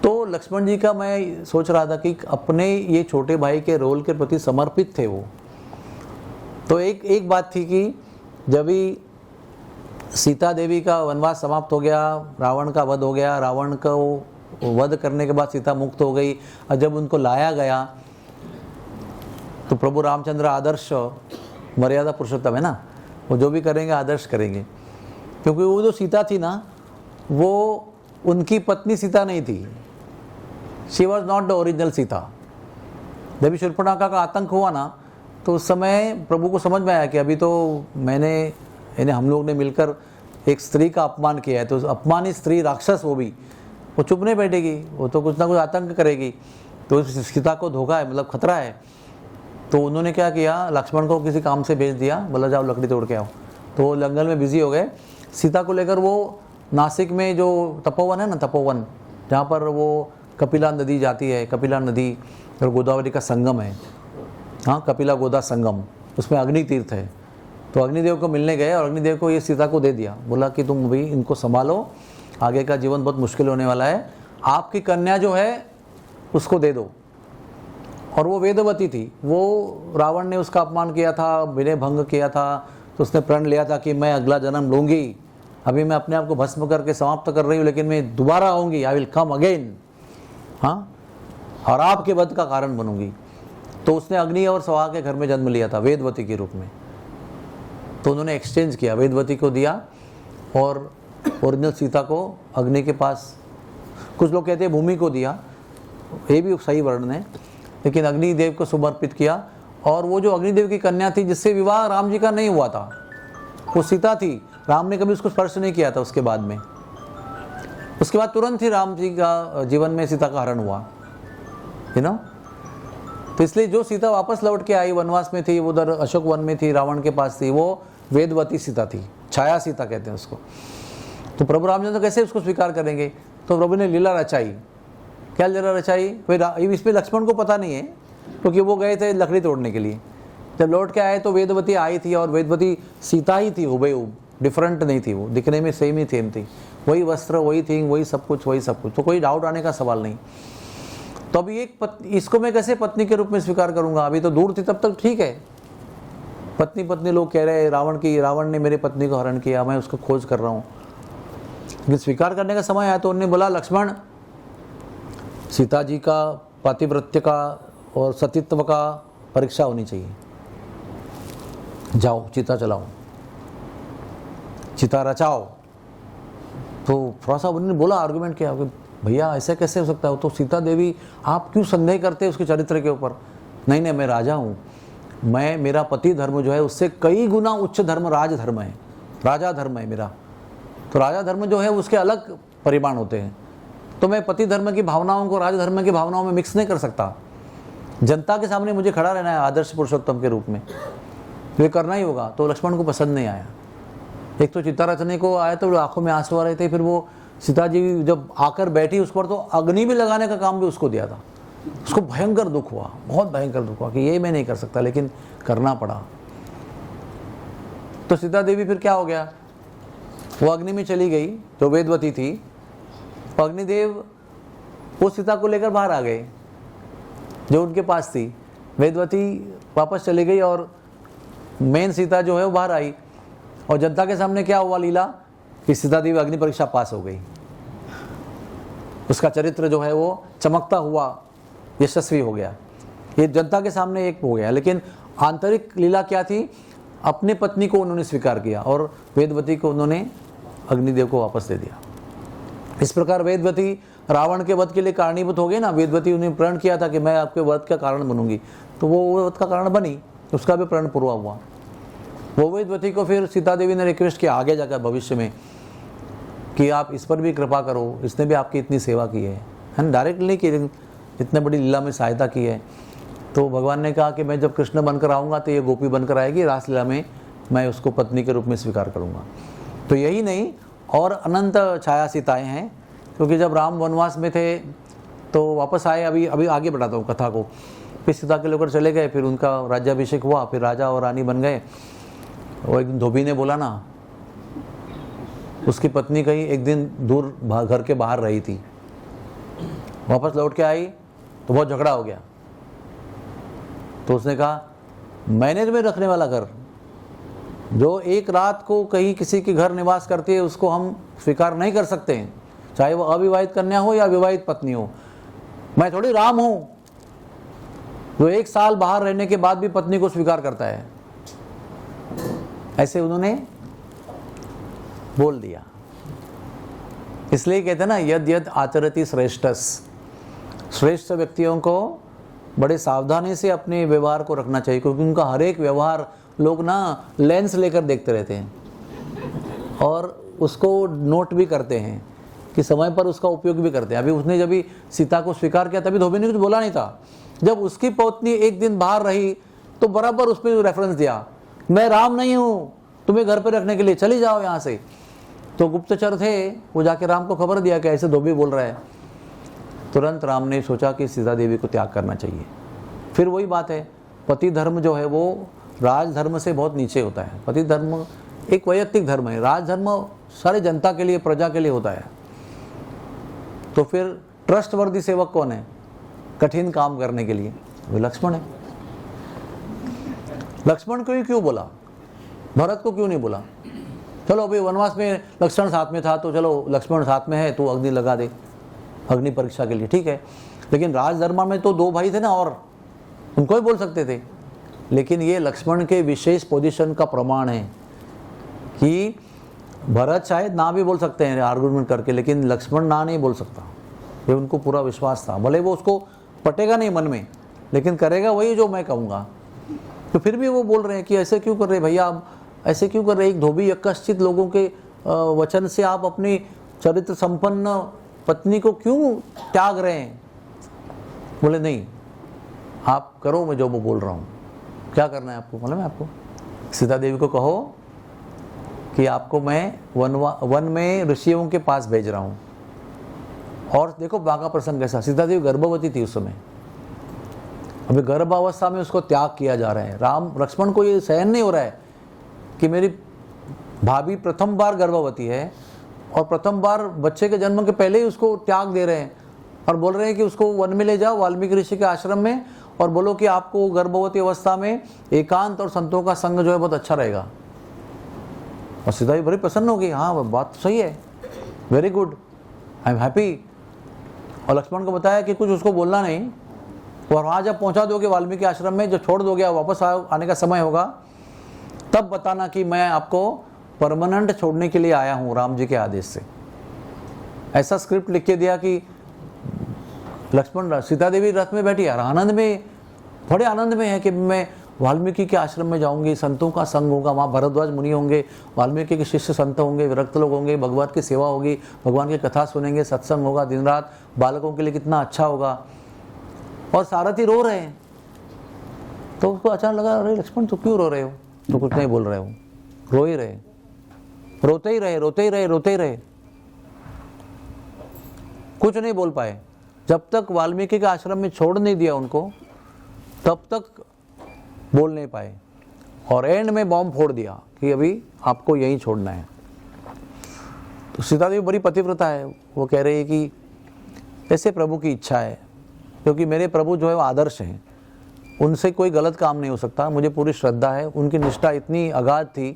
तो लक्ष्मण जी का मैं सोच रहा था कि अपने ये छोटे भाई के रोल के प्रति समर्पित थे वो। तो एक बात थी कि जब भी सीता देवी का वनवास समाप्त हो गया, रावण का वध हो गया, रावण को वध करने के बाद सीता मुक्त हो गई, और जब उनको लाया गया तो प्रभु रामचंद्र आदर्श मर्यादा पुरुषोत्तम है ना, वो जो भी करेंगे आदर्श करेंगे। क्योंकि वो जो सीता थी ना, वो उनकी पत्नी सीता नहीं थी। She was not the original Sita. जब शूर्पणखा का आतंक हुआ ना, तो उस समय प्रभु को समझ में आया कि अभी तो मैंने यानी हम लोग ने मिलकर एक स्त्री का अपमान किया है, तो अपमानित स्त्री राक्षस वो चुप नहीं बैठेगी, वो तो कुछ ना कुछ आतंक करेगी। तो सीता को धोखा है, मतलब खतरा है। तो उन्होंने क्या किया, लक्ष्मण को किसी काम से भेज दिया, बोला जाओ लकड़ी तोड़ के आओ। तो वो जंगल में बिजी हो गए। सीता को लेकर वो नासिक में जो तपोवन है ना, तपोवन, जहाँ पर वो कपिला नदी जाती है, कपिला नदी और गोदावरी का संगम है, हाँ, कपिला गोदा संगम, उसमें अग्नि तीर्थ है। तो अग्निदेव को मिलने गए और अग्निदेव को ये सीता को दे दिया, बोला कि तुम अभी इनको संभालो, आगे का जीवन बहुत मुश्किल होने वाला है, आपकी कन्या जो है उसको दे दो। और वो वेदवती थी। वो रावण ने उसका अपमान किया था, विनय भंग किया था, तो उसने प्रण लिया था कि मैं अगला जन्म लूँगी, अभी मैं अपने आप को भस्म करके समाप्त कर रही हूँ, लेकिन मैं दोबारा आऊँगी, आई विल कम अगेन, हाँ, और आपके वध का कारण बनूंगी। तो उसने अग्नि और स्वाहा के घर में जन्म लिया था वेदवती के रूप में। तो उन्होंने एक्सचेंज किया, वेदवती को दिया और ओरिजिनल सीता को अग्नि के पास, कुछ लोग कहते हैं भूमि को दिया, ये भी सही वर्णन है, लेकिन अग्निदेव को समर्पित किया। और वो जो अग्निदेव की कन्या थी जिससे विवाह राम जी का नहीं हुआ था, वो सीता थी। राम ने कभी उसको स्पर्श नहीं किया था। उसके बाद तुरंत ही राम जी का जीवन में सीता का हरण हुआ, यू नो। तो इसलिए जो सीता वापस लौट के आई, वनवास में थी, वो उधर अशोक वन में थी, रावण के पास थी, वो वेदवती सीता थी, छाया सीता कहते हैं उसको। तो प्रभु रामचंद्र कैसे उसको स्वीकार करेंगे? तो प्रभु ने लीला रचाई। क्या लीला रचाई? इसमें लक्ष्मण को पता नहीं है, क्योंकि वो गए थे लकड़ी तोड़ने के लिए। जब लौट के आए तो वेदवती आई थी, और वेदवती सीता ही थी, हुबेहूब, डिफरेंट नहीं थी, वो दिखने में सेम ही सेम थी, वही वस्त्र, वही थिंग, वही सब कुछ। तो कोई डाउट आने का सवाल नहीं। तो अभी इसको मैं कैसे पत्नी के रूप में स्वीकार करूंगा? अभी तो दूर थी, तब तक ठीक है, पत्नी लोग कह रहे हैं रावण ने मेरे पत्नी को हरण किया, मैं उसको खोज कर रहा हूँ। लेकिन स्वीकार करने का समय आया तो उन्होंने बोला, लक्ष्मण, सीता जी का पातिव्रत्य का और सतीत्व का परीक्षा होनी चाहिए, जाओ चिता चलाओ, चिता रचाओ। तो थोड़ा सा उन्होंने बोला, आर्गुमेंट किया कि भैया ऐसे कैसे हो सकता है, तो सीता देवी, आप क्यों संदेह करते हैं उसके चरित्र के ऊपर? नहीं, मैं राजा हूँ, मेरा पति धर्म जो है उससे कई गुना उच्च धर्म राजधर्म है, राजा धर्म है मेरा। तो राजा धर्म जो है उसके अलग परिमाण होते हैं, तो मैं पति धर्म की भावनाओं को राजधर्म की भावनाओं में मिक्स नहीं कर सकता। जनता के सामने मुझे खड़ा रहना है आदर्श पुरुषोत्तम के रूप में, ये करना ही होगा। तो लक्ष्मण को पसंद नहीं आया। एक तो चिता रचने को आया तो आंखों में आंसू आ रहे थे, फिर वो सीता जी जब आकर बैठी उस पर, तो अग्नि भी लगाने का काम भी उसको दिया था। उसको भयंकर दुख हुआ, बहुत भयंकर दुख हुआ कि ये मैं नहीं कर सकता, लेकिन करना पड़ा। तो सीता देवी फिर क्या हो गया, वो अग्नि में चली गई, जो वेदवती थी। अग्निदेव वो सीता को लेकर बाहर आ गए जो उनके पास थी। वेदवती वापस चली गई और मेन सीता जो है वो बाहर आई, और जनता के सामने क्या हुआ लीला कि सीता देवी अग्नि परीक्षा पास हो गई। उसका चरित्र जो है वो चमकता हुआ यशस्वी हो गया। ये जनता के सामने एक हो गया, लेकिन आंतरिक लीला क्या थी? अपने पत्नी को उन्होंने स्वीकार किया और वेदवती को उन्होंने अग्निदेव को वापस दे दिया। इस प्रकार वेदवती रावण के वध के लिए कारणीभूत हो गई ना। वेदवती उन्हें प्रण किया था कि मैं आपके वध का कारण बनूंगी, तो वो वध का कारण बनी, उसका भी प्रण पूरा हुआ। वो वेदवती को फिर सीता देवी ने रिक्वेस्ट किया आगे जाकर भविष्य में कि आप इस पर भी कृपा करो, इसने भी आपकी इतनी सेवा की है, डायरेक्ट नहीं की, इतने बड़ी लीला में सहायता की है। तो भगवान ने कहा कि मैं जब कृष्ण बनकर आऊँगा तो ये गोपी बनकर आएगी, रासलीला में मैं उसको पत्नी के रूप में स्वीकार करूँगा। तो यही नहीं, और अनंत छाया सीताएँ हैं, क्योंकि जब राम वनवास में थे तो वापस आए। अभी आगे बढ़ाता हूँ कथा को। फिर सीता के लेकर चले गए, फिर उनका राज्याभिषेक हुआ, फिर राजा और रानी बन गए। वो एक दिन धोबी ने बोला ना, उसकी पत्नी कहीं एक दिन दूर घर के बाहर रही थी, वापस लौट के आई तो बहुत झगड़ा हो गया। तो उसने कहा, मैंने तुम्हें रखने वाला घर, जो एक रात को कहीं किसी के घर निवास करती है उसको हम स्वीकार नहीं कर सकते हैं, चाहे वो अविवाहित कन्या हो या विवाहित पत्नी हो। मैं थोड़ी राम हूं जो 1 साल बाहर रहने के बाद भी पत्नी को स्वीकार करता है। ऐसे उन्होंने बोल दिया। इसलिए कहते हैं ना, यद यद आचरति श्रेष्ठस, श्रेष्ठ व्यक्तियों को बड़े सावधानी से अपने व्यवहार को रखना चाहिए, क्योंकि उनका हर एक व्यवहार लोग ना लेंस लेकर देखते रहते हैं और उसको नोट भी करते हैं कि समय पर उसका उपयोग भी करते हैं। अभी उसने जब भी सीता को स्वीकार किया तभी धोबी ने कुछ बोला नहीं था। जब उसकी पत्नी एक दिन बाहर रही तो बराबर उस पर रेफरेंस दिया, मैं राम नहीं हूँ, तुम्हें घर पर रखने के लिए, चली जाओ यहाँ से। तो गुप्तचर थे, वो जाके राम को खबर दिया कि ऐसे धोबी बोल रहा है। तुरंत राम ने सोचा कि सीता देवी को त्याग करना चाहिए। फिर वही बात है, पति धर्म जो है वो राज धर्म से बहुत नीचे होता है। पति धर्म एक वैयक्तिक धर्म है, राज धर्म सारे जनता के लिए, प्रजा के लिए होता है। तो फिर ट्रस्टवर्दी सेवक कौन है कठिन काम करने के लिए? वो लक्ष्मण है। लक्ष्मण को ही क्यों बोला, भरत को क्यों नहीं बोला? चलो अभी वनवास में लक्ष्मण साथ में था तो चलो लक्ष्मण साथ में है तो अग्नि लगा दे, अग्नि परीक्षा के लिए, ठीक है। लेकिन राजधर्म में तो 2 भाई थे ना, और उनको ही बोल सकते थे। लेकिन ये लक्ष्मण के विशेष पोजीशन का प्रमाण है कि भरत शायद ना भी बोल सकते हैं आर्गुमेंट करके, लेकिन लक्ष्मण ना नहीं बोल सकता। ये उनको पूरा विश्वास था, भले वो उसको पटेगा नहीं मन में, लेकिन करेगा वही जो मैं कहूँगा। तो फिर भी वो बोल रहे हैं कि ऐसे क्यों कर रहे भैया, आप ऐसे क्यों कर रहे? एक धोबी यक्कश्चित लोगों के वचन से आप अपनी चरित्र संपन्न पत्नी को क्यों त्याग रहे हैं? बोले नहीं, आप करो मैं जो वो बोल रहा हूँ। क्या करना है आपको मालूम है? आपको सीता देवी को कहो कि आपको मैं वन में ऋषियों के पास भेज रहा हूँ। और देखो बाका प्रसंग कैसा, सीता देवी गर्भवती थी उस समय, अभी गर्भावस्था में उसको त्याग किया जा रहा है। राम लक्ष्मण को ये सहन नहीं हो रहा है कि मेरी भाभी प्रथम बार गर्भवती है और प्रथम बार बच्चे के जन्म के पहले ही उसको त्याग दे रहे हैं, और बोल रहे हैं कि उसको वन में ले जाओ वाल्मीकि ऋषि के आश्रम में, और बोलो कि आपको गर्भवती अवस्था में एकांत और संतों का संग जो है बहुत अच्छा रहेगा। और सीता भी बड़ी प्रसन्न होगी, हाँ बात तो सही है, very good, I am happy. और लक्ष्मण को बताया कि कुछ उसको बोलना नहीं, और वहाँ जब पहुँचा दोगे वाल्मीकि आश्रम में, जब छोड़ दोगे वापस आने का समय होगा, तब बताना कि मैं आपको परमानेंट छोड़ने के लिए आया हूँ राम जी के आदेश से। ऐसा स्क्रिप्ट लिख के दिया कि लक्ष्मण, सीता देवी रथ में बैठी है, आनंद में, बड़े आनंद में है कि मैं वाल्मीकि के आश्रम में जाऊंगी, संतों का संग होगा, वहाँ भरद्वाज मुनि होंगे, वाल्मीकि के शिष्य संत होंगे, विरक्त लोग होंगे, भगवान की सेवा होगी, भगवान की कथा सुनेंगे, सत्संग होगा दिन रात, बालकों के लिए कितना अच्छा होगा। और सारथी रो रहे हैं, तो उसको अचानक लगा, अरे लक्ष्मण तो क्यों रो रहे हो? तो कुछ नहीं बोल रहे हो, रो ही रहे, रोते ही रहे, रोते ही रहे, रोते ही रहे, कुछ नहीं बोल पाए। जब तक वाल्मीकि के आश्रम में छोड़ नहीं दिया उनको, तब तक बोल नहीं पाए, और एंड में बॉम्ब फोड़ दिया कि अभी आपको यहीं छोड़ना है। तो सीता देवी बड़ी पतिव्रता है, वो कह रही है कि ऐसे प्रभु की इच्छा है, क्योंकि मेरे प्रभु जो है वो आदर्श हैं, उनसे कोई गलत काम नहीं हो सकता, मुझे पूरी श्रद्धा है। उनकी निष्ठा इतनी अगाध थी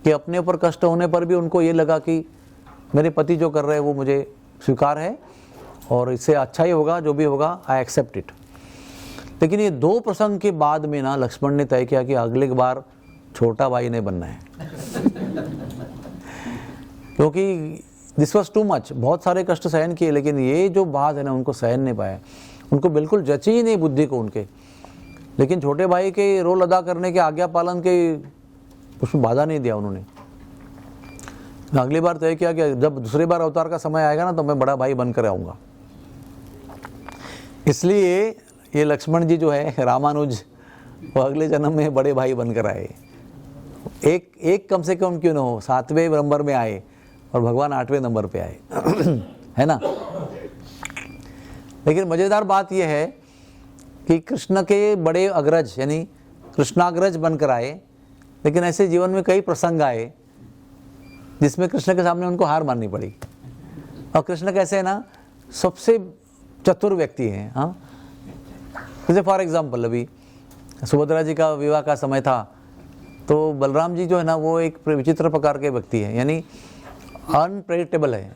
कि अपने ऊपर कष्ट होने पर भी उनको ये लगा कि मेरे पति जो कर रहे हैं वो मुझे स्वीकार है, और इससे अच्छा ही होगा, जो भी होगा आई एक्सेप्ट इट। लेकिन ये 2 प्रसंग के बाद में ना लक्ष्मण ने तय किया कि अगली बार छोटा भाई नहीं बनना है क्योंकि दिस वॉज टू मच। बहुत सारे कष्ट सहन किए, लेकिन ये जो बात है ना उनको सहन नहीं पाया, उनको बिल्कुल जची ही नहीं बुद्धि को उनके। लेकिन छोटे भाई के रोल अदा करने के, आज्ञा पालन के, उसमें बाधा नहीं दिया उन्होंने। अगली बार तय किया कि जब दूसरी बार अवतार का समय आएगा ना तो मैं बड़ा भाई बनकर आऊँगा। इसलिए ये लक्ष्मण जी जो है रामानुज, वो अगले जन्म में बड़े भाई बनकर आए। एक कम से कम क्यों ना हो, 7वें नंबर में आए और भगवान 8वें नंबर पे आए है ना। लेकिन मज़ेदार बात यह है कि कृष्ण के बड़े अग्रज यानी कृष्णाग्रज बनकर आए, लेकिन ऐसे जीवन में कई प्रसंग आए जिसमें कृष्ण के सामने उनको हार माननी पड़ी। और कृष्ण कैसे है ना, सबसे चतुर व्यक्ति हैं। हाँ, जैसे फॉर एग्जाम्पल अभी सुभद्रा जी का विवाह का समय था, तो बलराम जी जो है ना वो एक विचित्र प्रकार के व्यक्ति हैं, यानी अनप्रेडिक्टेबल है।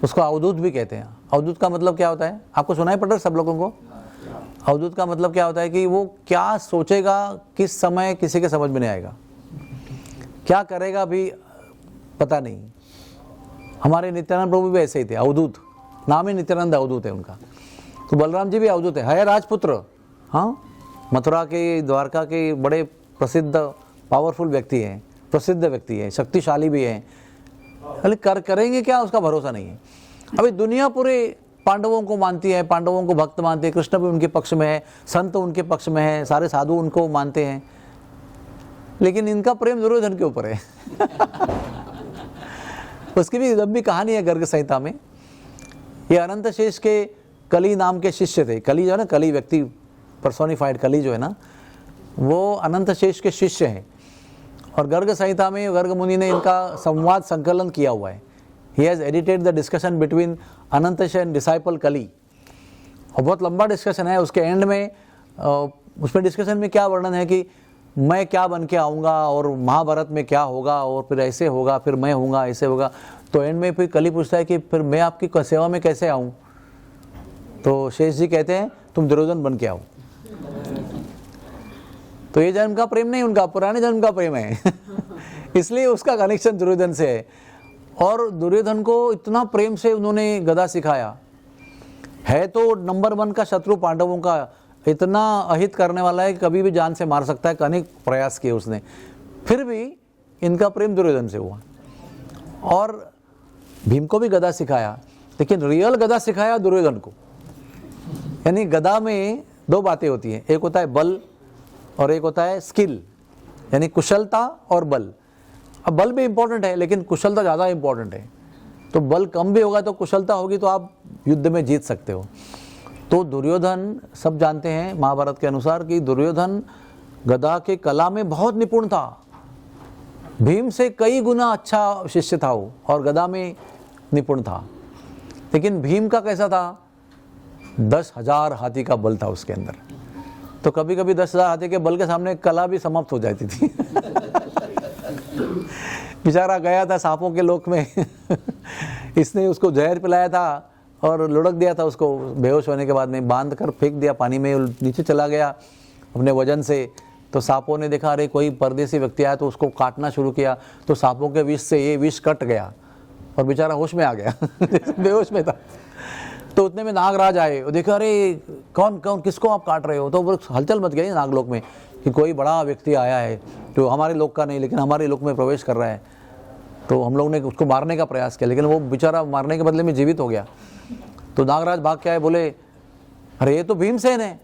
उसको अवधूत भी कहते हैं। अवधूत का मतलब क्या होता है, आपको सुनाई पड़ रहा है सब लोगों को? अवधूत का मतलब क्या होता है कि वो क्या सोचेगा किस समय किसी के समझ में नहीं आएगा, क्या करेगा भी पता नहीं, हमारे नित्यानंद प्रभु भी ऐसे ही थे, अवधूत, नाम ही नित्यानंद अवधूत है उनका। तो बलराम जी भी अवधूत है राजपुत्र, हाँ, मथुरा के, द्वारका के बड़े प्रसिद्ध पावरफुल व्यक्ति हैं, प्रसिद्ध व्यक्ति है, शक्तिशाली भी है, लेकिन करेंगे क्या उसका भरोसा नहीं है। अभी दुनिया पूरे पांडवों को मानती है, पांडवों को भक्त मानती है, कृष्ण भी उनके पक्ष में है, संत उनके पक्ष में है, सारे साधु उनको मानते हैं, लेकिन इनका प्रेम दुर्योधन के ऊपर है। उसकी भी लंबी कहानी है गर्ग संहिता में। ये अनंत शेष के कली नाम के शिष्य थे। कली जो है ना, कली व्यक्ति पर्सोनिफाइड कली जो है ना, वो अनंत शेष के शिष्य हैं। और गर्ग संहिता में गर्ग मुनि ने इनका संवाद संकलन किया हुआ है। He has edited the discussion between Anant Shesh and disciple कली, और बहुत लंबा डिस्कशन है। उसके एंड में उसमें डिस्कशन में क्या वर्णन है कि मैं क्या बन के आऊँगा और महाभारत में क्या होगा और फिर ऐसे होगा, फिर मैं होऊंगा, ऐसे होगा। तो एंड में फिर कली पूछता है कि फिर मैं आपकी सेवा में कैसे आऊँ? तो शेष जी कहते हैं तुम दुर्योधन बन के आओ। तो ये जन्म का प्रेम नहीं, उनका पुराने जन्म का प्रेम है। इसलिए उसका कनेक्शन दुर्योधन से है। और दुर्योधन को इतना प्रेम से उन्होंने गदा सिखाया है। तो नंबर 1 का शत्रु पांडवों का, इतना अहित करने वाला है कि कभी भी जान से मार सकता है। अनेक प्रयास किए उसने, फिर भी इनका प्रेम दुर्योधन से हुआ। और भीम को भी गदा सिखाया, लेकिन रियल गदा सिखाया दुर्योधन को। यानी गदा में 2 बातें होती हैं, एक होता है बल और एक होता है स्किल, यानी कुशलता और बल। अब बल भी इंपॉर्टेंट है, लेकिन कुशलता ज़्यादा इंपॉर्टेंट है। तो बल कम भी होगा तो कुशलता होगी तो आप युद्ध में जीत सकते हो। तो दुर्योधन, सब जानते हैं महाभारत के अनुसार कि दुर्योधन गदा के कला में बहुत निपुण था। भीम से कई गुना अच्छा शिष्य था वो, और गदा में निपुण था। लेकिन भीम का कैसा था? 10,000 हाथी का बल था उसके अंदर। तो कभी कभी 10,000 हाथी के बल के सामने कला भी समाप्त हो जाती थी। बेचारा गया था सांपों के लोक में। इसने उसको जहर पिलाया था और लुढ़क दिया था उसको, बेहोश होने के बाद में बांध कर फेंक दिया पानी में, नीचे चला गया अपने वजन से। तो सांपों ने देखा अरे कोई परदेसी व्यक्ति आया, तो उसको काटना शुरू किया। तो सांपों के विष से ये विष कट गया और बेचारा होश में आ गया। बेहोश में था। तो उतने में नागराज आए, देखा अरे कौन कौन किसको आप काट रहे हो? तो वो हलचल मच गई नागलोक में कि कोई बड़ा व्यक्ति आया है जो हमारे लोक का नहीं, लेकिन हमारे लोक में प्रवेश कर रहा है। तो हम लोग ने उसको मारने का प्रयास किया, लेकिन वो बेचारा मारने के बदले में जीवित हो गया। तो नागराज भाग के आए, बोले अरे ये तो भीमसेन है,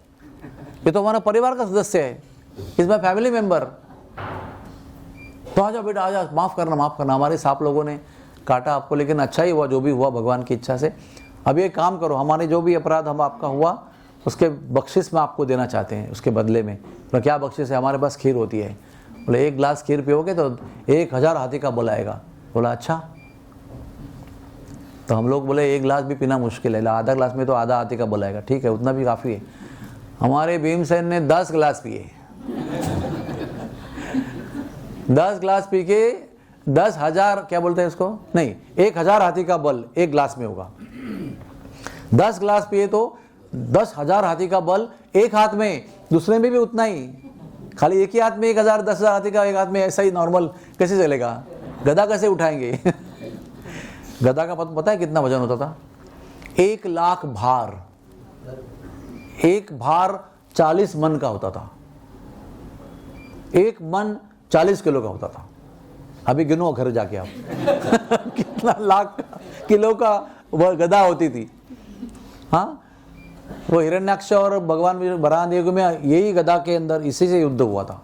ये तो हमारा परिवार का सदस्य है, इज माय फैमिली मेंबर। तो आजा बेटा आजा, माफ़ करना, हमारे सांप लोगों ने काटा आपको, लेकिन अच्छा ही हुआ जो भी हुआ भगवान की इच्छा से। अब ये काम करो, हमारे जो भी अपराध हम आपका हुआ उसके बख्शिश में आपको देना चाहते हैं, उसके बदले में। तो क्या बख्शिश है? हमारे पास खीर होती है। बोले 1 गिलास खीर पियोगे तो 1,000 हाथी का बल आएगा। बोला अच्छा। तो हम लोग बोले 1 गिलास भी पीना मुश्किल है, आधा गिलास में तो आधा हाथी का बल आएगा। ठीक है, उतना भी काफ़ी है। हमारे भीमसेन ने 10 गिलास पिए। 10 गिलास पी के 10,000, क्या बोलते हैं इसको, नहीं 1,000 हाथी का बल 1 गिलास में होगा। 10 गिलास पिए तो 10,000 हाथी का बल एक हाथ में, दूसरे में भी उतना ही। खाली एक ही हाथ में 1,000, 10,000 हाथी का एक हाथ में, ऐसा ही नॉर्मल कैसे चलेगा? गदा कैसे उठाएंगे? गदा का पता है कितना वजन होता था? 1 लाख भार। एक भार 40 मन का होता था। 1 मन 40 किलो का होता था। अभी गिनो घर जाके आप। कितना लाख किलो का वह गदा होती थी। हाँ, वो हिरण्याक्ष और भगवान वराहदेव में यही गदा के अंदर इसी से युद्ध हुआ था।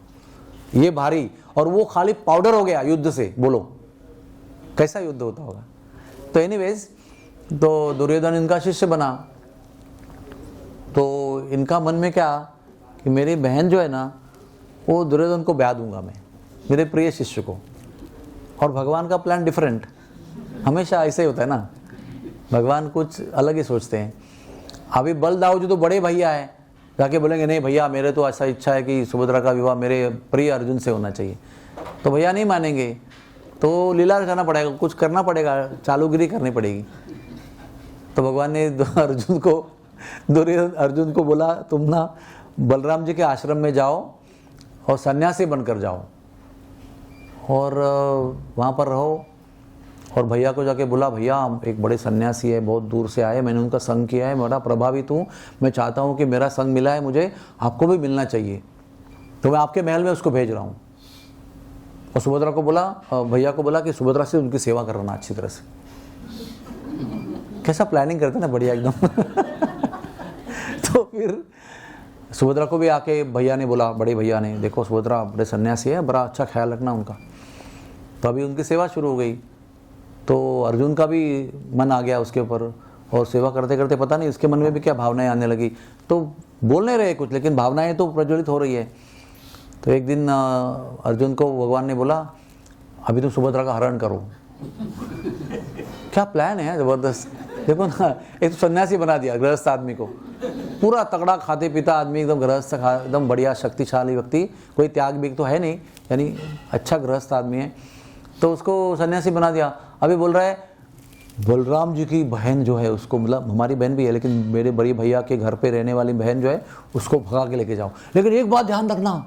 ये भारी, और वो खाली पाउडर हो गया युद्ध से। बोलो कैसा युद्ध होता होगा? तो एनीवेज, तो दुर्योधन इनका शिष्य बना। तो इनका मन में क्या कि मेरी बहन जो है ना, वो दुर्योधन को ब्याह दूंगा मैं, मेरे प्रिय शिष्य को। और भगवान का प्लान डिफरेंट, हमेशा ऐसे ही होता है ना, भगवान कुछ अलग ही सोचते हैं। अभी बलदाऊ जी तो बड़े भैया है, जाके बोलेंगे नहीं भैया मेरे तो ऐसा इच्छा है कि सुभद्रा का विवाह मेरे प्रिय अर्जुन से होना चाहिए। तो भैया नहीं मानेंगे, तो लीला करना पड़ेगा, कुछ करना पड़ेगा, चालूगिरी करनी पड़ेगी। तो भगवान ने अर्जुन को बोला तुम ना बलराम जी के आश्रम में जाओ और सन्यासी बनकर जाओ और वहाँ पर रहो और भैया को जाके बोला, भैया एक बड़े सन्यासी है, बहुत दूर से आए, मैंने उनका संग किया है, बड़ा प्रभावित हूँ, मैं चाहता हूँ कि मेरा संग मिला है मुझे, आपको भी मिलना चाहिए, तो मैं आपके महल में उसको भेज रहा हूँ। और सुभद्रा को बोला, भैया को बोला कि सुभद्रा से उनकी सेवा करना अच्छी तरह से। कैसा प्लानिंग करते ना, बढ़िया एकदम। तो फिर सुभद्रा को भी आके भैया ने बोला, बड़े भैया ने, देखो सुभद्रा बड़े सन्यासी है, बड़ा अच्छा ख्याल रखना उनका। तो अभी उनकी सेवा शुरू हो गई, तो अर्जुन का भी मन आ गया उसके ऊपर, और सेवा करते करते पता नहीं उसके मन में भी क्या भावनाएं आने लगी। तो बोल नहीं रहे कुछ, लेकिन भावनाएं तो प्रज्वलित हो रही है। तो एक दिन अर्जुन को भगवान ने बोला, अभी तुम सुभद्रा का हरण करो। क्या प्लान है जबरदस्त, देखो ना, एक तो सन्यासी बना दिया गृहस्थ आदमी को, पूरा तगड़ा खाते पीता आदमी, एकदम गृहस्थ, एकदम बढ़िया शक्तिशाली व्यक्ति, कोई त्याग भी तो है नहीं, यानी अच्छा गृहस्थ आदमी है, तो उसको सन्यासी बना दिया। अभी बोल रहा है बलराम जी की बहन जो है उसको, मतलब हमारी बहन भी है लेकिन मेरे बड़ी भैया के घर पे रहने वाली बहन जो है उसको भगा के लेके जाओ, लेकिन एक बात ध्यान रखना,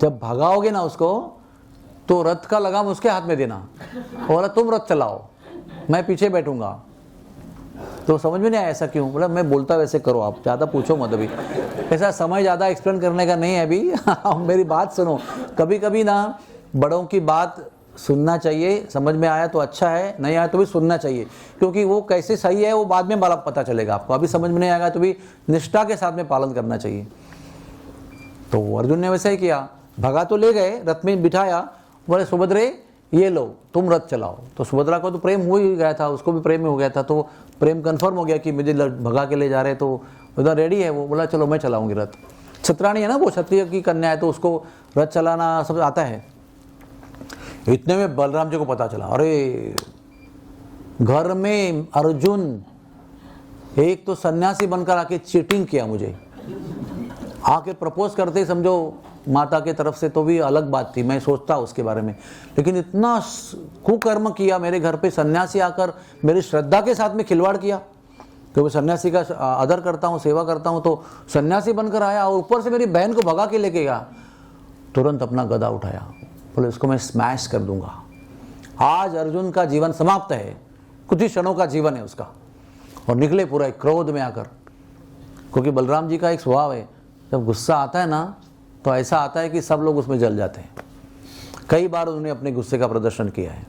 जब भगाओगे ना उसको तो रथ का लगाम उसके हाथ में देना, और तुम रथ चलाओ, मैं पीछे बैठूंगा। तो समझ में नहीं आया ऐसा क्यों, मतलब मैं बोलता वैसे करो, आप ज़्यादा पूछो मत, अभी ऐसा समय ज़्यादा एक्सप्लेन करने का नहीं है अभी। मेरी बात सुनो, कभी कभी ना बड़ों की बात सुनना चाहिए, समझ में आया तो अच्छा है, नहीं आया तो भी सुनना चाहिए, क्योंकि वो कैसे सही है वो बाद में पता चलेगा आपको, अभी समझ में नहीं आएगा तो भी निष्ठा के साथ में पालन करना चाहिए। तो अर्जुन ने वैसे ही किया, भगा तो ले गए, रथ में बिठाया, बोले सुभद्रे ये लो तुम रथ चलाओ। तो सुभद्रा को तो प्रेम हो ही गया था, उसको भी प्रेम हो गया था, तो प्रेम कन्फर्म हो गया कि मुझे भगा के ले जा रहे, तो उधर रेडी है वो, बोला चलो मैं चलाऊंगी रथ। क्षत्राणी है ना वो, क्षत्रिय की कन्या है, तो उसको रथ चलाना सब आता है। इतने में बलराम जी को पता चला, अरे घर में अर्जुन एक तो सन्यासी बनकर आके चीटिंग किया, मुझे आके प्रपोज करते ही समझो माता के तरफ से, तो भी अलग बात थी, मैं सोचता उसके बारे में, लेकिन इतना कुकर्म किया मेरे घर पे, सन्यासी आकर मेरी श्रद्धा के साथ में खिलवाड़ किया, क्योंकि सन्यासी का आदर करता हूँ, सेवा करता हूँ, तो सन्यासी बनकर आया और ऊपर से मेरी बहन को भगा के लेके गया। तुरंत अपना गदा उठाया, बोले इसको मैं स्मैश कर दूंगा, आज अर्जुन का जीवन समाप्त है, कुछ ही क्षणों का जीवन है उसका। और निकले पूरा क्रोध में आकर, क्योंकि बलराम जी का एक स्वभाव है, जब गुस्सा आता है ना तो ऐसा आता है कि सब लोग उसमें जल जाते हैं। कई बार उन्होंने अपने गुस्से का प्रदर्शन किया है।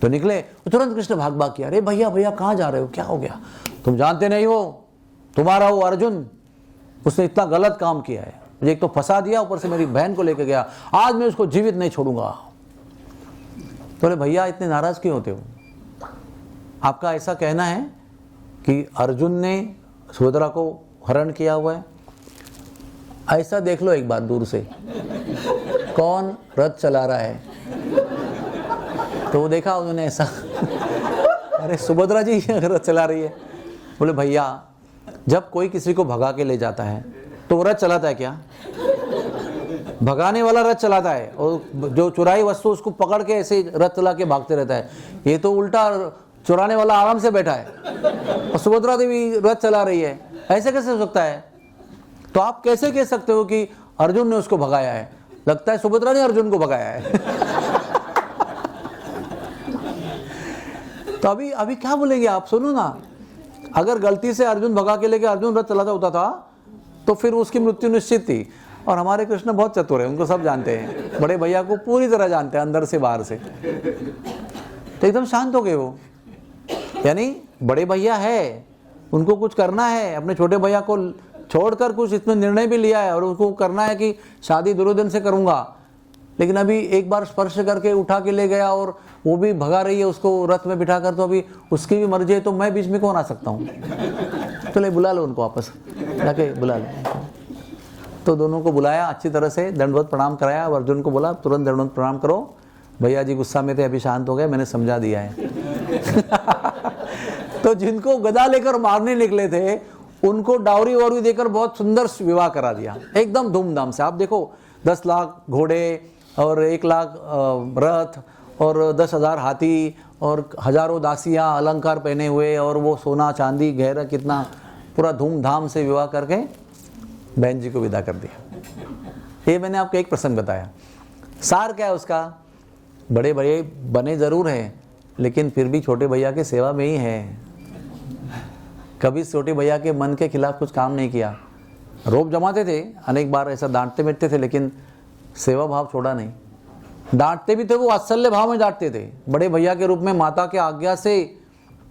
तो निकले, तुरंत कृष्ण भाग भाग किया, अरे भैया भैया कहाँ जा रहे हो, क्या हो गया, तुम जानते नहीं हो, तुम्हारा वो अर्जुन उसने इतना गलत काम किया है, मुझे एक तो फंसा दिया, ऊपर से मेरी बहन को लेकर गया, आज मैं उसको जीवित नहीं छोड़ूंगा। बोले भैया इतने नाराज क्यों होते हो, आपका ऐसा कहना है कि अर्जुन ने सुभद्रा को हरण किया हुआ है, ऐसा देख लो एक बार दूर से कौन रथ चला रहा है। तो वो देखा उन्होंने ऐसा, अरे सुभद्रा जी रथ चला रही है। बोले भैया जब कोई किसी को भगा के ले जाता है तो वो रथ चलाता है क्या, भगाने वाला रथ चलाता है, और जो चुराई वस्तु उसको पकड़ के ऐसे रथ चला के भागते रहता है। ये तो उल्टा, चुराने वाला आराम से बैठा है और सुभद्रा देवी रथ चला रही है, ऐसे कैसे हो सकता है। तो आप कैसे कह सकते हो कि अर्जुन ने उसको भगाया है, लगता है सुभद्रा ने अर्जुन को भगाया है। तो अभी क्या बोलेंगे आप, सुनो ना, अगर गलती से अर्जुन भगा के लेके अर्जुन रथ चलाता होता था तो फिर उसकी मृत्यु निश्चित थी। और हमारे कृष्ण बहुत चतुर है, उनको सब जानते हैं, बड़े भैया को पूरी तरह जानते हैं अंदर से बाहर से। तो एकदम शांत हो गए वो, यानी बड़े भैया है, उनको कुछ करना है, अपने छोटे भैया को छोड़कर कुछ इसमें निर्णय भी लिया है और उसको करना है कि शादी दुर्योधन से करूंगा, लेकिन अभी एक बार स्पर्श करके उठा के ले गया और वो भी भगा रही है उसको रथ में बिठाकर, तो अभी उसकी भी मर्जी है, तो मैं बीच में कौन आ सकता हूँ। चले बुला लो उनको वापस जाके बुला लो। तो दोनों को बुलाया, अच्छी तरह से दंडवत प्रणाम कराया, अर्जुन को बोला तुरंत दंडवत प्रणाम करो, भैया जी गुस्सा में थे अभी शांत हो गए, मैंने समझा दिया है। तो जिनको गदा लेकर मारने निकले थे उनको डावरी वावरी देकर बहुत सुंदर विवाह करा दिया, एकदम धूमधाम से। आप देखो 10 लाख घोड़े और 1 लाख रथ और 10,000 हाथी और हजारों दासियां अलंकार पहने हुए, और वो सोना चांदी गहरा कितना, पूरा धूमधाम से विवाह करके बहन जी को विदा कर दिया। ये मैंने आपको एक प्रसंग बताया, सार क्या है उसका, बड़े भैया बने ज़रूर हैं, लेकिन फिर भी छोटे भैया की सेवा में ही है। कभी छोटे भैया के मन के खिलाफ कुछ काम नहीं किया। रोब जमाते थे, अनेक बार ऐसा डांटते मिटते थे, लेकिन सेवा भाव छोड़ा नहीं। डांटते भी थे, वो वात्सल्य भाव में डांटते थे। बड़े भैया के रूप में माता के आज्ञा से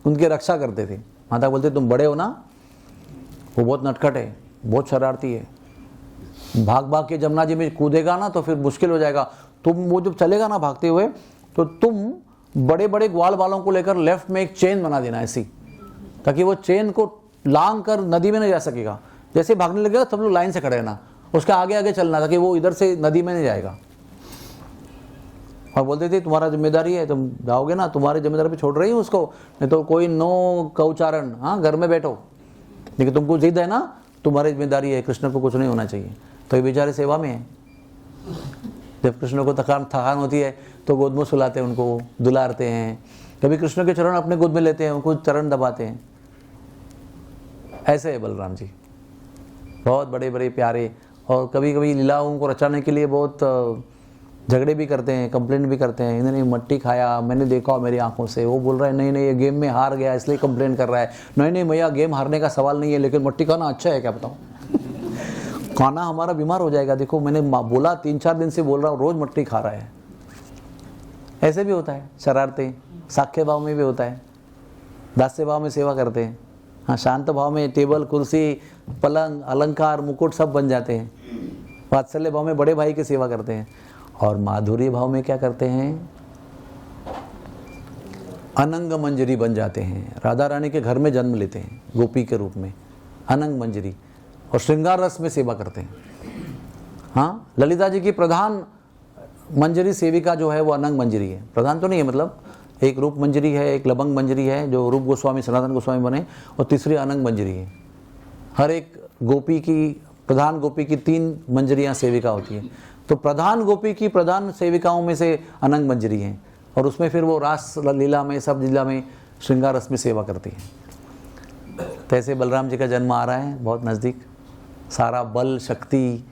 उनकी रक्षा करते थे। माता बोलते तुम बड़े हो ना, वो बहुत नटखट है, बहुत शरारती है, भाग भाग के जमुना जी में कूदेगा ना तो फिर मुश्किल हो जाएगा। तुम वो जब चलेगा ना भागते हुए, तो तुम बड़े बड़े ग्वाल वालों को लेकर लेफ्ट में एक चेन बना देना ऐसी, ताकि वो चेन को लांग कर नदी में नहीं जा सकेगा। जैसे भागने लगेगा सब लोग लाइन से खड़े रहना, उसके आगे आगे चलना, ताकि वो इधर से नदी में नहीं जाएगा। और बोलते थे तुम्हारा जिम्मेदारी है, तुम जाओगे ना, तुम्हारी जिम्मेदारी पे छोड़ रही हूँ उसको, नहीं तो कोई नो कौचारण, हाँ घर में बैठो, लेकिन तुमको जिद है ना, तुम्हारी जिम्मेदारी है, कृष्ण को कुछ नहीं होना चाहिए। तो ये बेचारे सेवा में है। जब कृष्ण को थकान होती है तो गोद में सुलाते हैं, उनको दुलारते हैं। कभी कृष्ण के चरण अपने गोद में लेते हैं, उनको चरण दबाते हैं। ऐसे है बलराम जी, बहुत बड़े बड़े प्यारे। और कभी कभी लीलाओं को रचाने के लिए बहुत झगड़े भी करते हैं, कंप्लेंट भी करते हैं। इन्होंने मट्टी खाया, मैंने देखा मेरी आंखों से। वो बोल रहा है नहीं नहीं ये गेम में हार गया इसलिए कंप्लेंट कर रहा है। नहीं नहीं भैया गेम हारने का सवाल नहीं है, लेकिन मट्टी खाना अच्छा है क्या बताऊँ। खाना हमारा बीमार हो जाएगा। देखो मैंने बोला 3-4 दिन से बोल रहा हूँ, रोज मट्टी खा रहा है। ऐसे भी होता है शरारते। साख्य भाव में भी होता है, दास्य भाव में सेवा करते हैं। हाँ, शांत भाव में टेबल कुर्सी पलंग अलंकार मुकुट सब बन जाते हैं। वात्सल्य भाव में बड़े भाई की सेवा करते हैं। और माधुर्य भाव में क्या करते हैं, अनंग मंजरी बन जाते हैं। राधा रानी के घर में जन्म लेते हैं गोपी के रूप में, अनंग मंजरी। और श्रृंगार रस में सेवा करते हैं। हाँ, ललिता जी की प्रधान मंजरी सेविका जो है वो अनंग मंजरी है। प्रधान तो नहीं है, मतलब एक रूप मंजरी है, एक लबंग मंजरी है जो रूप गोस्वामी सनातन गोस्वामी बने, और तीसरी अनंग मंजरी है। हर एक गोपी की, प्रधान गोपी की 3 मंजरियाँ सेविका होती है। तो प्रधान गोपी की प्रधान सेविकाओं में से अनंग मंजरी है, और उसमें फिर वो रास लीला में, सब लीला में, श्रृंगार रस में सेवा करती है। तो ऐसे बलराम जी का जन्म आ रहा है बहुत नज़दीक। सारा बल शक्ति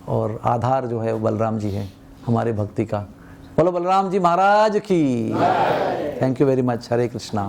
और आधार जो है वो बलराम जी है हमारे भक्ति का। बोलो बलराम जी महाराज की। Thank you very much. Hare Krishna.